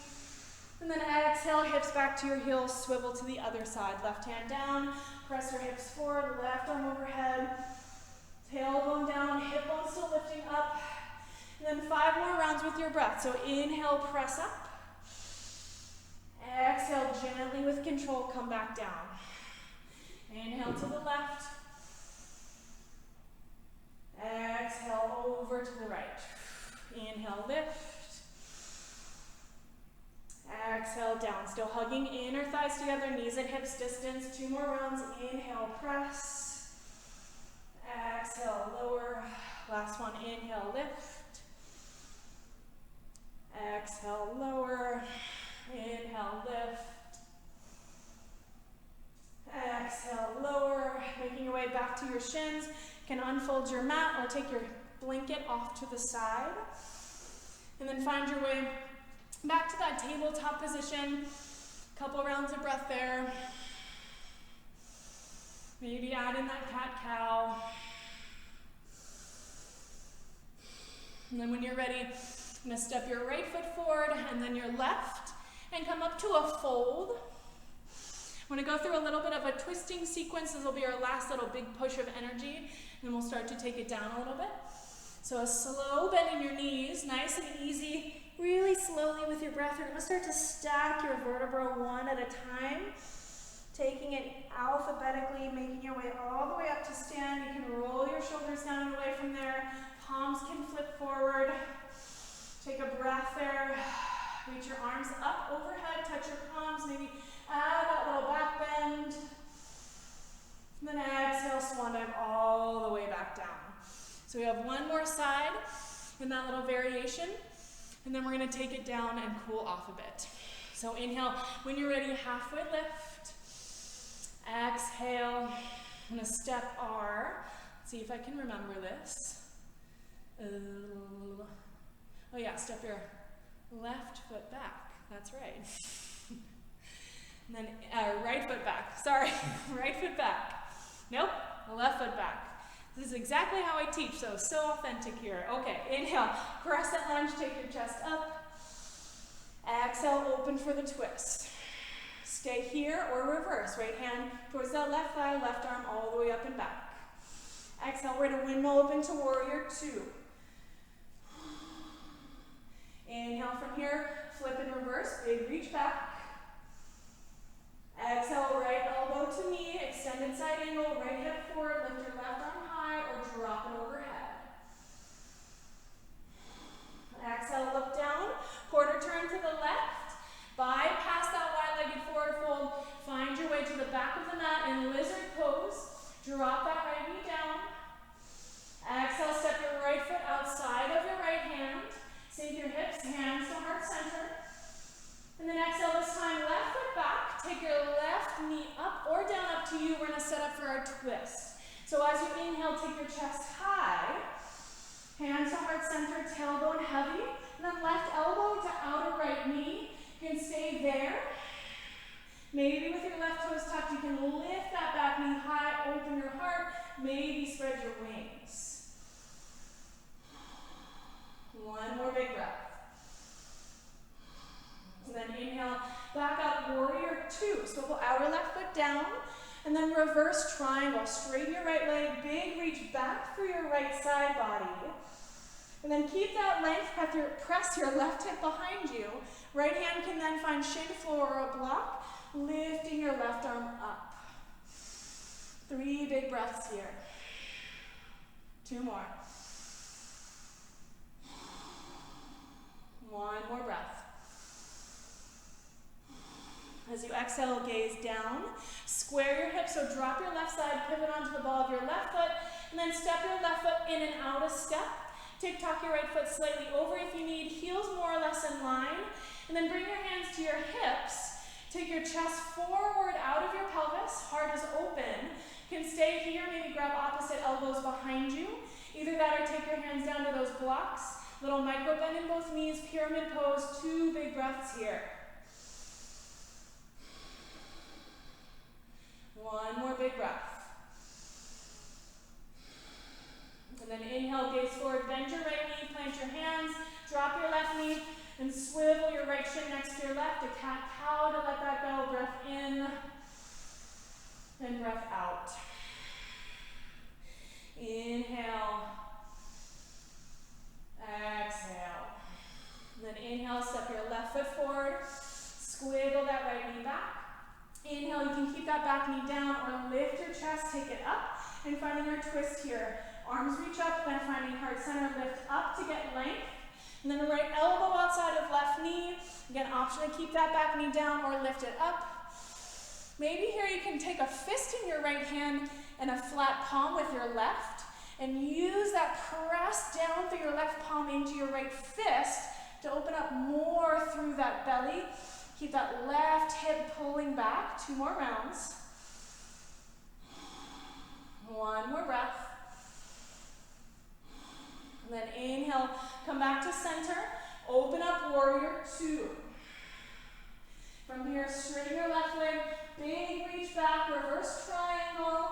Speaker 1: And then exhale, hips back to your heels. Swivel to the other side. Left hand down. Press your hips forward. Left arm overhead. Tailbone down. Hip bone still lifting up. And then 5 more rounds with your breath. So inhale, press up. Exhale, gently with control, come back down. Inhale to the left. Exhale over to the right. Inhale, lift. Exhale, down. Still hugging inner thighs together, knees and hips distance. 2 more rounds. Inhale, press. Exhale, lower. Last one. Inhale, lift. Exhale, lower. Inhale, lift. Exhale, lower. Making your way back to your shins. You can unfold your mat or take your blanket off to the side. And then find your way back to that tabletop position. Couple rounds of breath there. Maybe add in that cat-cow. And then when you're ready, I'm going to step your right foot forward and then your left and come up to a fold. I'm going to go through a little bit of a twisting sequence. This will be our last little big push of energy, and we'll start to take it down a little bit. So a slow bend in your knees, nice and easy, really slowly with your breath. You're going to start to stack your vertebra one at a time, taking it alphabetically, making your way all the way up to stand. You can roll your shoulders down and away from there. Palms can flip forward. Take a breath there. Reach your arms up overhead, touch your palms, maybe add that little back bend. And then exhale, swan dive all the way back down. So we have one more side in that little variation, and then we're going to take it down and cool off a bit. So inhale, when you're ready, halfway lift. Exhale, I'm going to step R. Let's see if I can remember this. Oh yeah, step your left foot back. That's right. And then right foot back. Sorry, right foot back. Nope, left foot back. This is exactly how I teach, so authentic here. Okay, inhale, crescent lunge, take your chest up. Exhale, open for the twist. Stay here or reverse. Right hand towards that left thigh, left arm all the way up and back. Exhale, we're gonna windmill open to warrior two. Inhale from here, flip and reverse, big reach back. Exhale, right elbow to knee, extended side angle, right hip forward, lift your left arm high or drop it overhead. Exhale, look down, quarter turn to the left, bypass that wide-legged forward fold, find your way to the back of the mat in lizard pose, drop that right knee down. Exhale, step your right foot outside of your right hand, sink your hips, hands to heart center. And then exhale this time, left foot back, take your left knee up or down, up to you. We're gonna set up for our twist. So as you inhale, take your chest high, hands to heart center, tailbone heavy, and then left elbow to outer right knee. You can stay there. Maybe with your left toes tucked, you can lift that back knee high, open your heart, maybe spread your wings. One more big breath. And then inhale, back up, warrior two. Swivel outer left foot down, and then reverse triangle. Straighten your right leg, big reach back through your right side body. And then keep that length, press your left hip behind you. Right hand can then find shin floor or a block, lifting your left arm up. 3 big breaths here. 2 more. 1 more breath. As you exhale, gaze down. Square your hips, so drop your left side, pivot onto the ball of your left foot, and then step your left foot in and out a step. Tuck your right foot slightly over if you need, heels more or less in line, and then bring your hands to your hips. Take your chest forward out of your pelvis, heart is open. You can stay here, maybe grab opposite elbows behind you. Either that or take your hands down to those blocks. Little micro bend in both knees, pyramid pose, 2 big breaths here. 1 more big breath. And then inhale, gaze forward, bend your right knee, plant your hands, drop your left knee, and swivel your right shin next to your left, a cat-cow to let that go. Breath in, and breath out. Inhale, exhale. And then inhale, step your left foot forward, squiggle that right knee back. Inhale, you can keep that back knee down or lift your chest, take it up, and finding our twist here. Arms reach up, then finding heart center, lift up to get length. And then right elbow outside of left knee. Again, option to keep that back knee down or lift it up. Maybe here you can take a fist in your right hand and a flat palm with your left, and use that press down through your left palm into your right fist to open up more through that belly. Keep that left hip pulling back. 2 more rounds. 1 more breath. And then inhale, come back to center, open up warrior two. From here, straighten your left leg, big reach back, reverse triangle.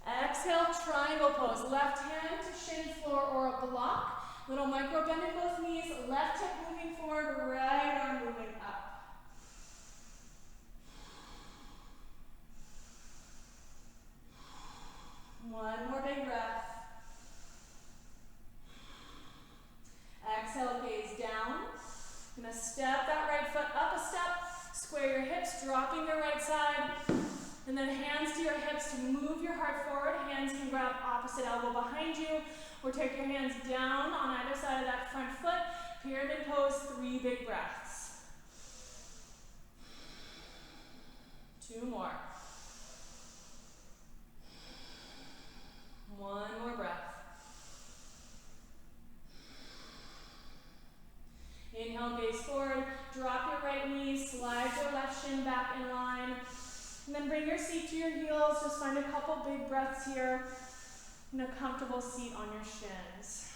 Speaker 1: Exhale, triangle pose. Left hand to shin floor or a block. Little micro bend in both knees, left hip moving forward, right arm moving up. One more big breath. Exhale, gaze down. I'm gonna step that right foot up a step, square your hips, dropping your right side, and then hands to your hips to move your heart forward. Hands can grab opposite elbow behind you, or take your hands down on either side of that front foot. Pyramid pose, 3 big breaths. 2 more. 1 more breath. Inhale, gaze forward, drop your right knee, slide your left shin back in line, and then bring your seat to your heels. Just find a couple big breaths here in a comfortable seat on your shins.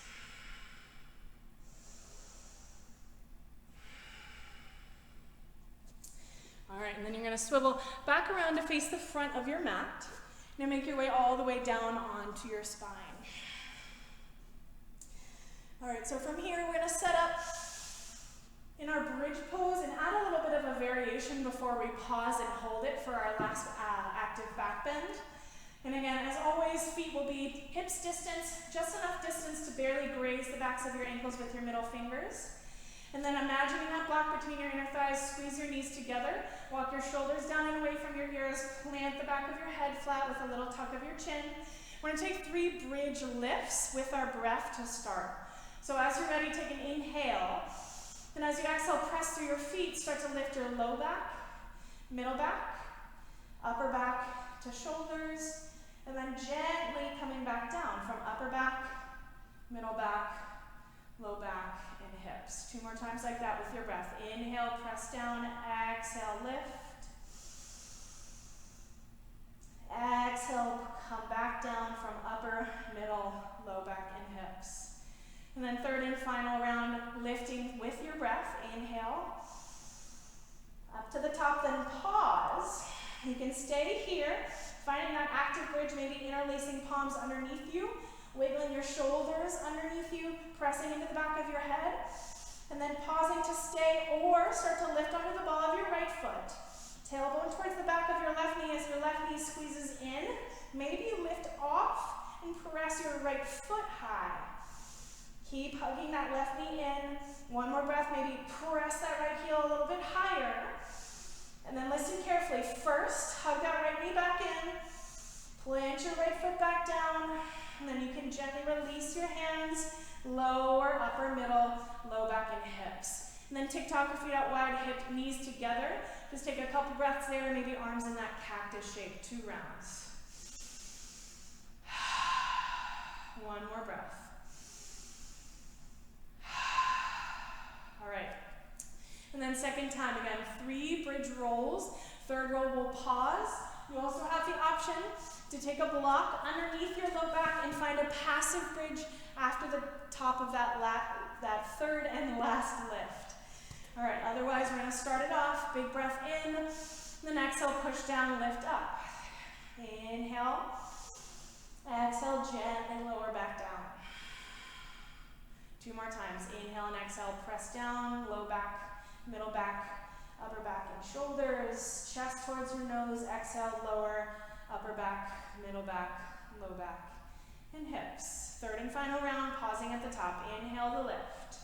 Speaker 1: All right, and then you're gonna swivel back around to face the front of your mat. You're gonna make your way all the way down onto your spine. All right, so from here, we're gonna set up in our bridge pose and add a little bit of a variation before we pause and hold it for our last active back bend. And again, as always,
Speaker 2: boys' feet will be hips distance, just enough distance to barely graze the backs of your ankles with your middle fingers. And then imagining that block between your inner thighs, squeeze your knees together, walk your shoulders down and away from your ears, plant the back of your head flat with a little tuck of your chin. We're going to take 3 bridge lifts with our breath to start. So as you're ready, take an inhale. And as you exhale, press through your feet, start to lift your low back, middle back, upper back to shoulders, and then gently coming back down from upper back, middle back, low back, and hips. 2 more times like that with your breath. Inhale, press down, exhale, lift. Exhale, come back down from upper, middle, low back, and hips. And then 3rd and final round, lifting with your breath. Inhale, up to the top, then pause. You can stay here, finding that active bridge, maybe interlacing palms underneath you, wiggling your shoulders underneath you, pressing into the back of your head, and then pausing to stay or start to lift onto the ball of your right foot. Tailbone towards the back of your left knee as your left knee squeezes in. Maybe you lift off and press your right foot high. Keep hugging that left knee in. 1 more breath, maybe press that right heel a little bit higher. And then listen carefully. First, hug that right knee back in. Plant your right foot back down. And then you can gently release your hands, lower, upper, middle, low back, and hips. And then tick-tock your feet out wide, hip, knees together. Just take a couple breaths there, maybe arms in that cactus shape, 2 rounds. 1 more breath. All right. And then second time again, 3 bridge rolls. 3rd roll will pause. You also have the option to take a block underneath your low back and find a passive bridge after the top of that 3rd and last lift. All right, otherwise we're going to start it off. Big breath in, then exhale, push down, lift up. Inhale, exhale, gently lower back down. 2 more times. Inhale and exhale, press down, low back, middle back, upper back and shoulders, chest towards your nose, exhale, lower, upper back, middle back, low back, and hips. 3rd and final round, pausing at the top. Inhale to lift.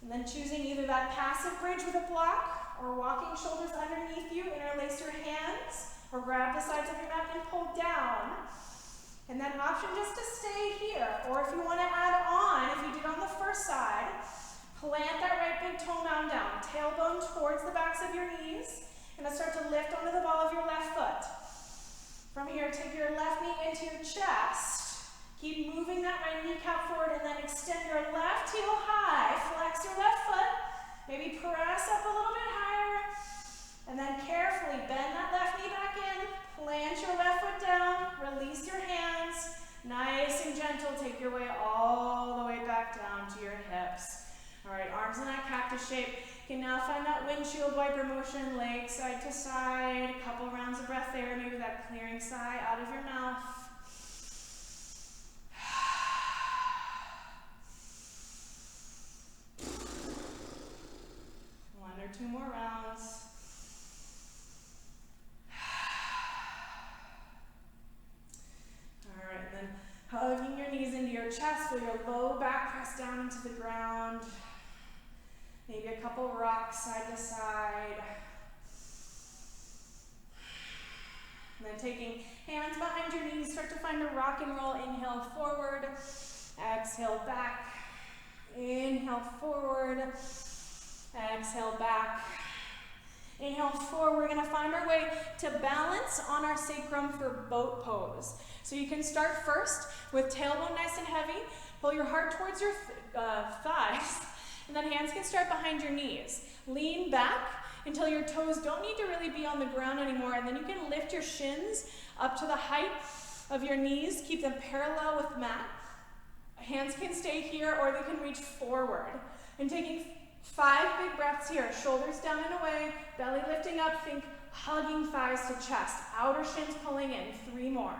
Speaker 2: And then choosing either that passive bridge with a block or walking shoulders underneath you, interlace your hands, or grab the sides of your mat and pull down. And then option just to stay here, or if you want to add on, if you did on the first side, plant that right big toe mound down, tailbone towards the backs of your knees, and then start to lift onto the ball of your left foot. From here, take your left knee into your chest, keep moving that right kneecap forward, and then extend your left heel high, flex your left foot, maybe press up a little bit higher, and then carefully bend that left knee back in, plant your left foot down, release your hands, nice and gentle, take your way all the way back down to your hips. All right, arms in that cactus shape. You can now find that windshield wiper motion, legs side to side, a couple rounds of breath there, maybe that clearing sigh out of your mouth. 1 or 2 more rounds. All right, then hugging your knees into your chest, feel your low back press down into the ground. Maybe a couple rocks side to side. And then taking hands behind your knees, start to find a rock and roll. Inhale forward, exhale back. Inhale forward, exhale back. Inhale forward, we're gonna find our way to balance on our sacrum for boat pose. So you can start first with tailbone nice and heavy, pull your heart towards your thighs, and then hands can start behind your knees. Lean back until your toes don't need to really be on the ground anymore, and then you can lift your shins up to the height of your knees, keep them parallel with mat. Hands can stay here or they can reach forward. And taking 5 big breaths here, shoulders down and away, belly lifting up, think hugging thighs to chest, outer shins pulling in. 3 more.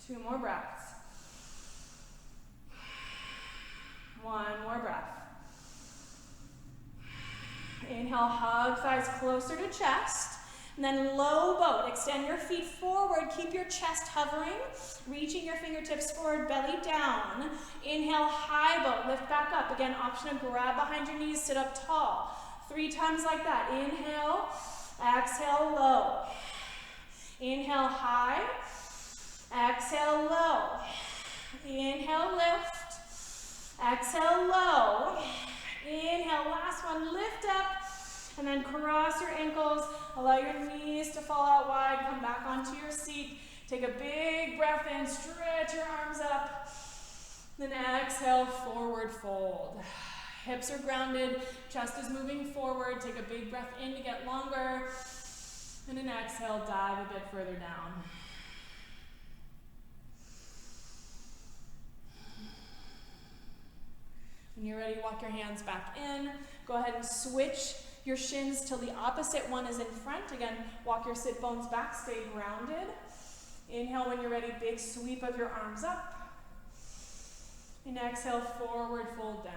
Speaker 2: 2 more breaths. 1 more breath. Inhale, hug thighs closer to chest. And then low boat. Extend your feet forward. Keep your chest hovering. Reaching your fingertips forward, belly down. Inhale, high boat. Lift back up. Again, option to grab behind your knees, sit up tall. 3 times like that. Inhale, exhale, low. Inhale, high. Exhale, low. Inhale, lift. Exhale, low. Inhale, last one, lift up. And then cross your ankles. Allow your knees to fall out wide. Come back onto your seat. Take a big breath in. Stretch your arms up. Then exhale, forward fold. Hips are grounded. Chest is moving forward. Take a big breath in to get longer. And an exhale, dive a bit further down. When you're ready, walk your hands back in. Go ahead and switch your shins till the opposite one is in front. Again, walk your sit bones back, stay grounded. Inhale when you're ready, big sweep of your arms up. And exhale, forward fold down.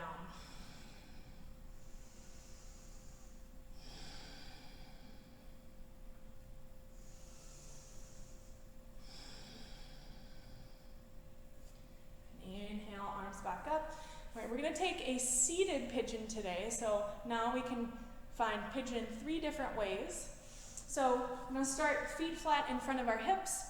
Speaker 2: Inhale, arms back up. All right, we're going to take a seated pigeon today. So now we can find pigeon 3 different ways. So I'm going to start feet flat in front of our hips.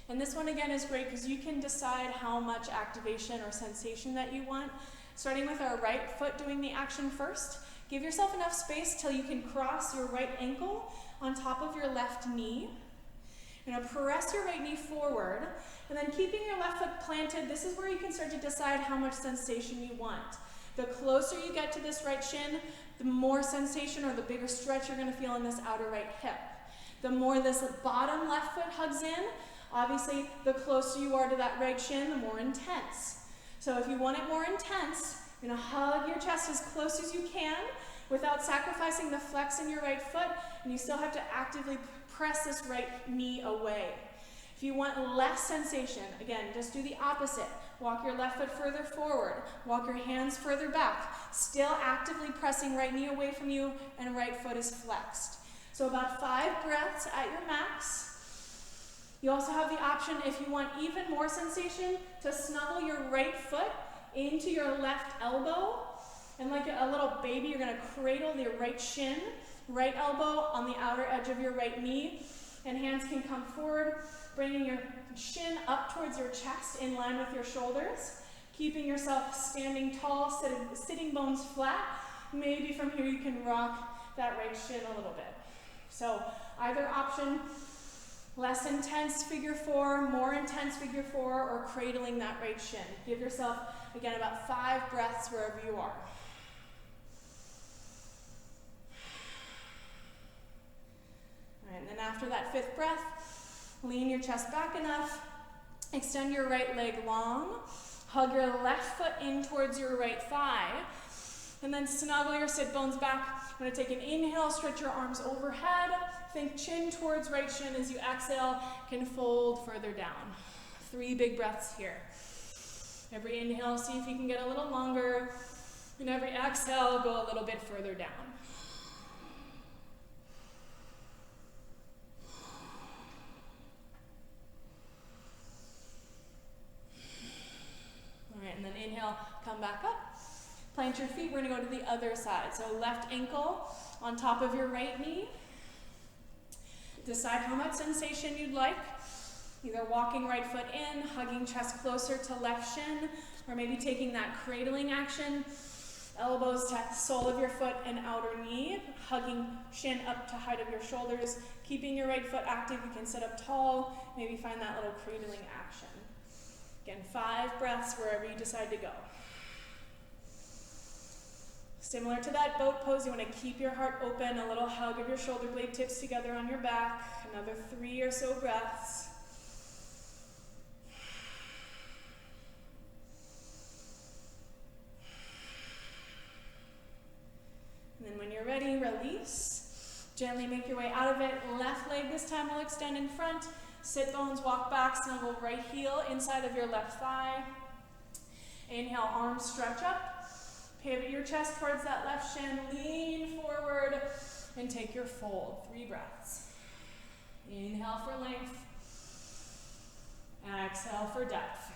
Speaker 2: And this one again is great because you can decide how much activation or sensation that you want. Starting with our right foot doing the action first. Give yourself enough space till you can cross your right ankle on top of your left knee. You're going to press your right knee forward, and then keeping your left foot planted, this is where you can start to decide how much sensation you want. The closer you get to this right shin, the more sensation or the bigger stretch you're going to feel in this outer right hip. The more this bottom left foot hugs in, obviously the closer you are to that right shin, the more intense. So if you want it more intense, you're going to hug your chest as close as you can without sacrificing the flex in your right foot, and you still have to actively press this right knee away. If you want less sensation, again, just do the opposite. Walk your left foot further forward. Walk your hands further back. Still actively pressing right knee away from you, and right foot is flexed. So about 5 breaths at your max. You also have the option, if you want even more sensation, to snuggle your right foot into your left elbow. And like a little baby, you're going to cradle the right shin, right elbow on the outer edge of your right knee, and hands can come forward, bringing your shin up towards your chest in line with your shoulders, keeping yourself standing tall, sitting bones flat. Maybe from here you can rock that right shin a little bit. So either option, less intense figure 4, more intense figure 4, or cradling that right shin. Give yourself, again, about 5 breaths wherever you are. And then after that 5th breath, lean your chest back enough, extend your right leg long, hug your left foot in towards your right thigh, and then snuggle your sit bones back. I'm going to take an inhale, stretch your arms overhead, think chin towards right shin. As you exhale, can fold further down. 3 big breaths here. Every inhale, see if you can get a little longer, and every exhale, go a little bit further down. And then inhale, come back up. Plant your feet. We're going to go to the other side. So left ankle on top of your right knee. Decide how much sensation you'd like. Either walking right foot in, hugging chest closer to left shin, or maybe taking that cradling action. Elbows to sole of your foot and outer knee, hugging shin up to height of your shoulders. Keeping your right foot active, you can sit up tall. Maybe find that little cradling action. Again, 5 breaths wherever you decide to go. Similar to that boat pose, you want to keep your heart open, a little hug of your shoulder blade tips together on your back. Another 3 or so breaths. And then when you're ready, release. Gently make your way out of it. Left leg this time will extend in front. Sit bones, walk back, snuggle right heel inside of your left thigh. Inhale, arms stretch up. Pivot your chest towards that left shin. Lean forward and take your fold. 3 breaths. Inhale for length. Exhale for depth.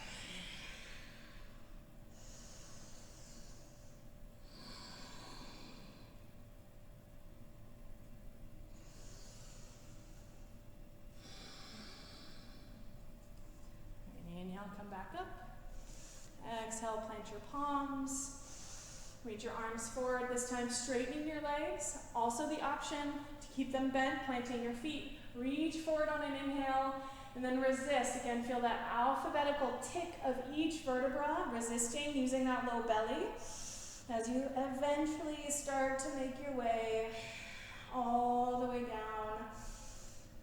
Speaker 2: Inhale, come back up. Exhale, plant your palms. Reach your arms forward, this time straightening your legs. Also the option to keep them bent, planting your feet. Reach forward on an inhale, and then resist. Again, feel that alphabetical tick of each vertebra, resisting, using that low belly, as you eventually start to make your way all the way down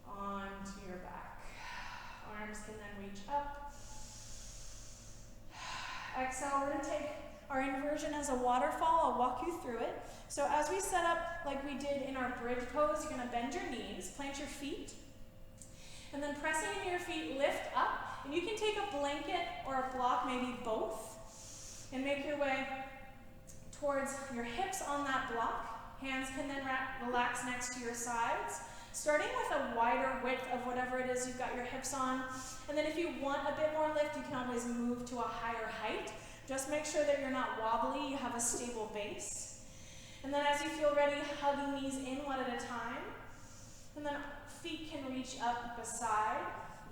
Speaker 2: onto your back. Arms can then reach up. Exhale, we're going to take our inversion as a waterfall. I'll walk you through it. So as we set up like we did in our bridge pose, you're going to bend your knees, plant your feet, and then pressing into your feet, lift up. And you can take a blanket or a block, maybe both, and make your way towards your hips on that block. Hands can then relax next to your sides, starting with a wider width of whatever it is you've got your hips on. And then if you want a bit more lift, you can always move to a higher height. Just make sure that you're not wobbly, you have a stable base. And then as you feel ready, hugging knees in one at a time. And then feet can reach up beside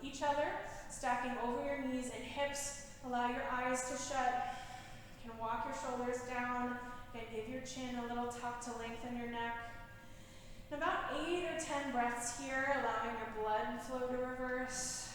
Speaker 2: each other, stacking over your knees and hips. Allow your eyes to shut. You can walk your shoulders down and give your chin a little tuck to lengthen your neck. And about 8 or 10 breaths here, allowing your blood flow to reverse.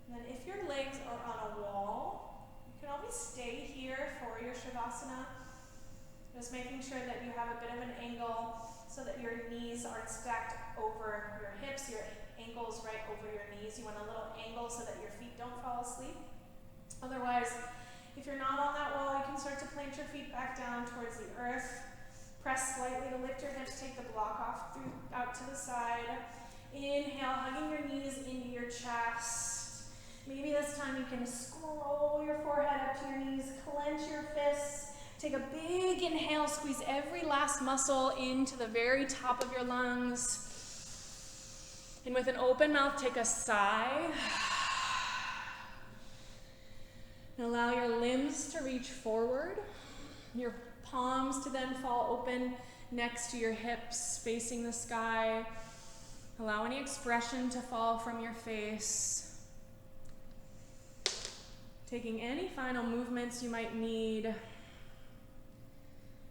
Speaker 2: Then if your legs are on a wall, you can always stay here for your Shavasana. Just making sure that you have a bit of an angle so that your knees aren't stacked over your hips, your ankles right over your knees. You want a little angle so that your feet don't fall asleep. Otherwise, if you're not on that wall, you can start to plant your feet back down towards the earth. Press slightly to lift your hips, take the block off out to the side. Inhale, hugging your knees into your chest. Maybe this time you can scroll your forehead up to your knees, clench your fists. Take a big inhale, squeeze every last muscle into the very top of your lungs. And with an open mouth, take a sigh. And allow your limbs to reach forward. Your palms to then fall open next to your hips, facing the sky. Allow any expression to fall from your face. Taking any final movements you might need,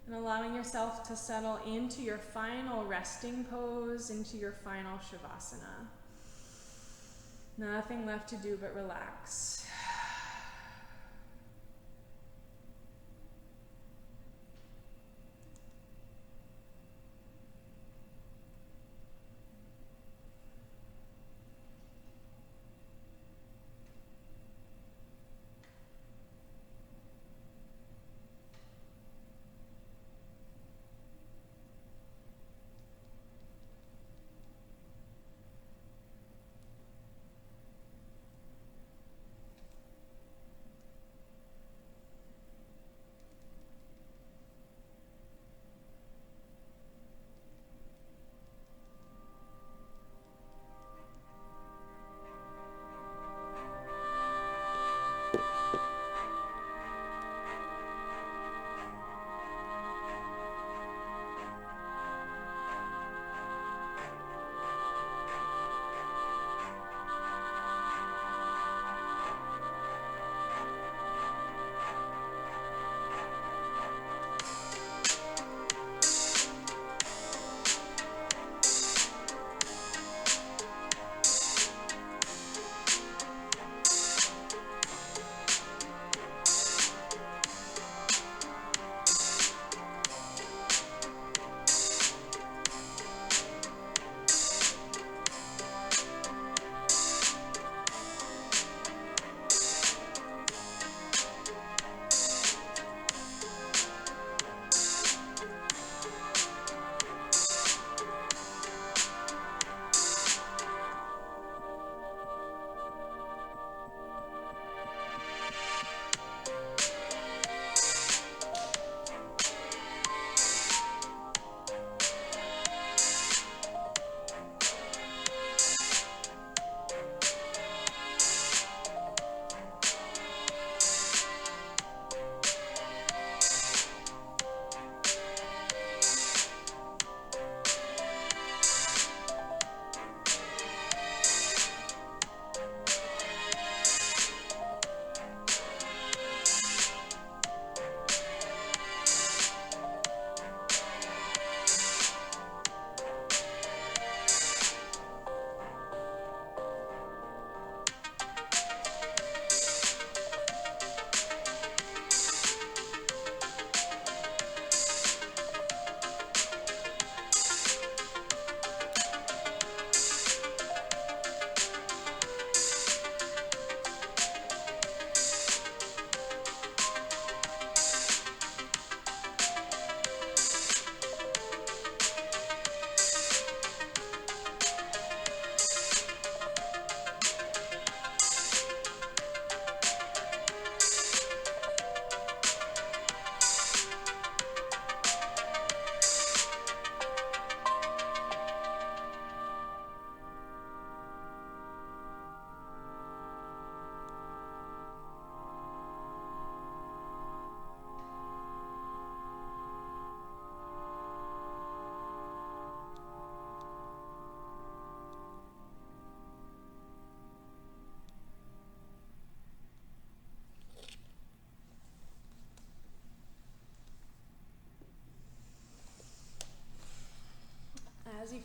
Speaker 2: and allowing yourself to settle into your final resting pose, into your final Shavasana. Nothing left to do but relax.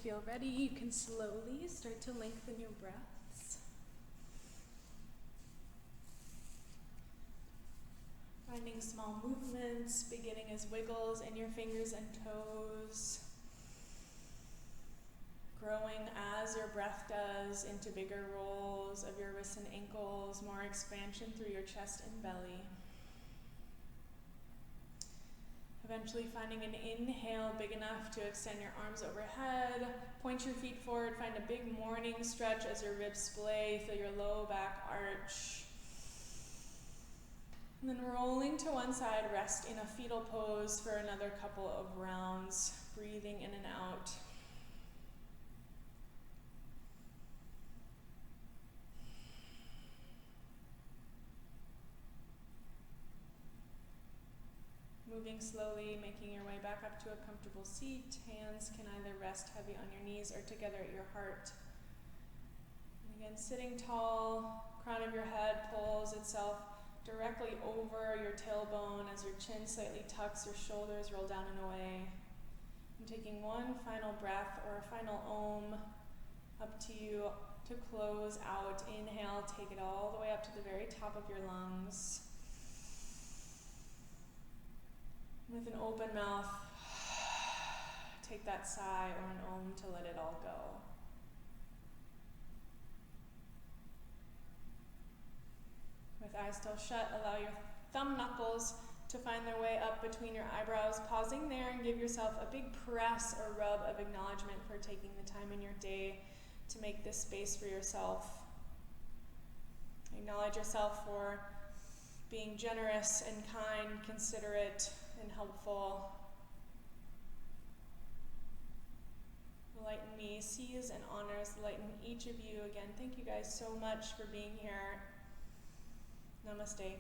Speaker 1: feel ready, you can slowly start to lengthen your breaths. Finding small movements, beginning as wiggles in your fingers and toes. Growing as your breath does into bigger rolls of your wrists and ankles, more expansion through your chest and belly. Eventually finding an inhale big enough to extend your arms overhead, point your feet forward, find a big morning stretch as your ribs splay, feel your low back arch. And then rolling to one side, rest in a fetal pose for another couple of rounds, breathing in and out. Moving slowly, making your way back up to a comfortable seat. Hands can either rest heavy on your knees or together at your heart. And again, sitting tall, crown of your head pulls itself directly over your tailbone as your chin slightly tucks, your shoulders roll down and away. And taking one final breath or a final om, up to you to close out. Inhale, take it all the way up to the very top of your lungs. With an open mouth, take that sigh or an om to let it all go. With eyes still shut, allow your thumb knuckles to find their way up between your eyebrows, pausing there and give yourself a big press or rub of acknowledgement for taking the time in your day to make this space for yourself. Acknowledge yourself for being generous and kind, considerate, and helpful. The light in me sees and honors the light in each of you. Again, thank you guys so much for being here. Namaste.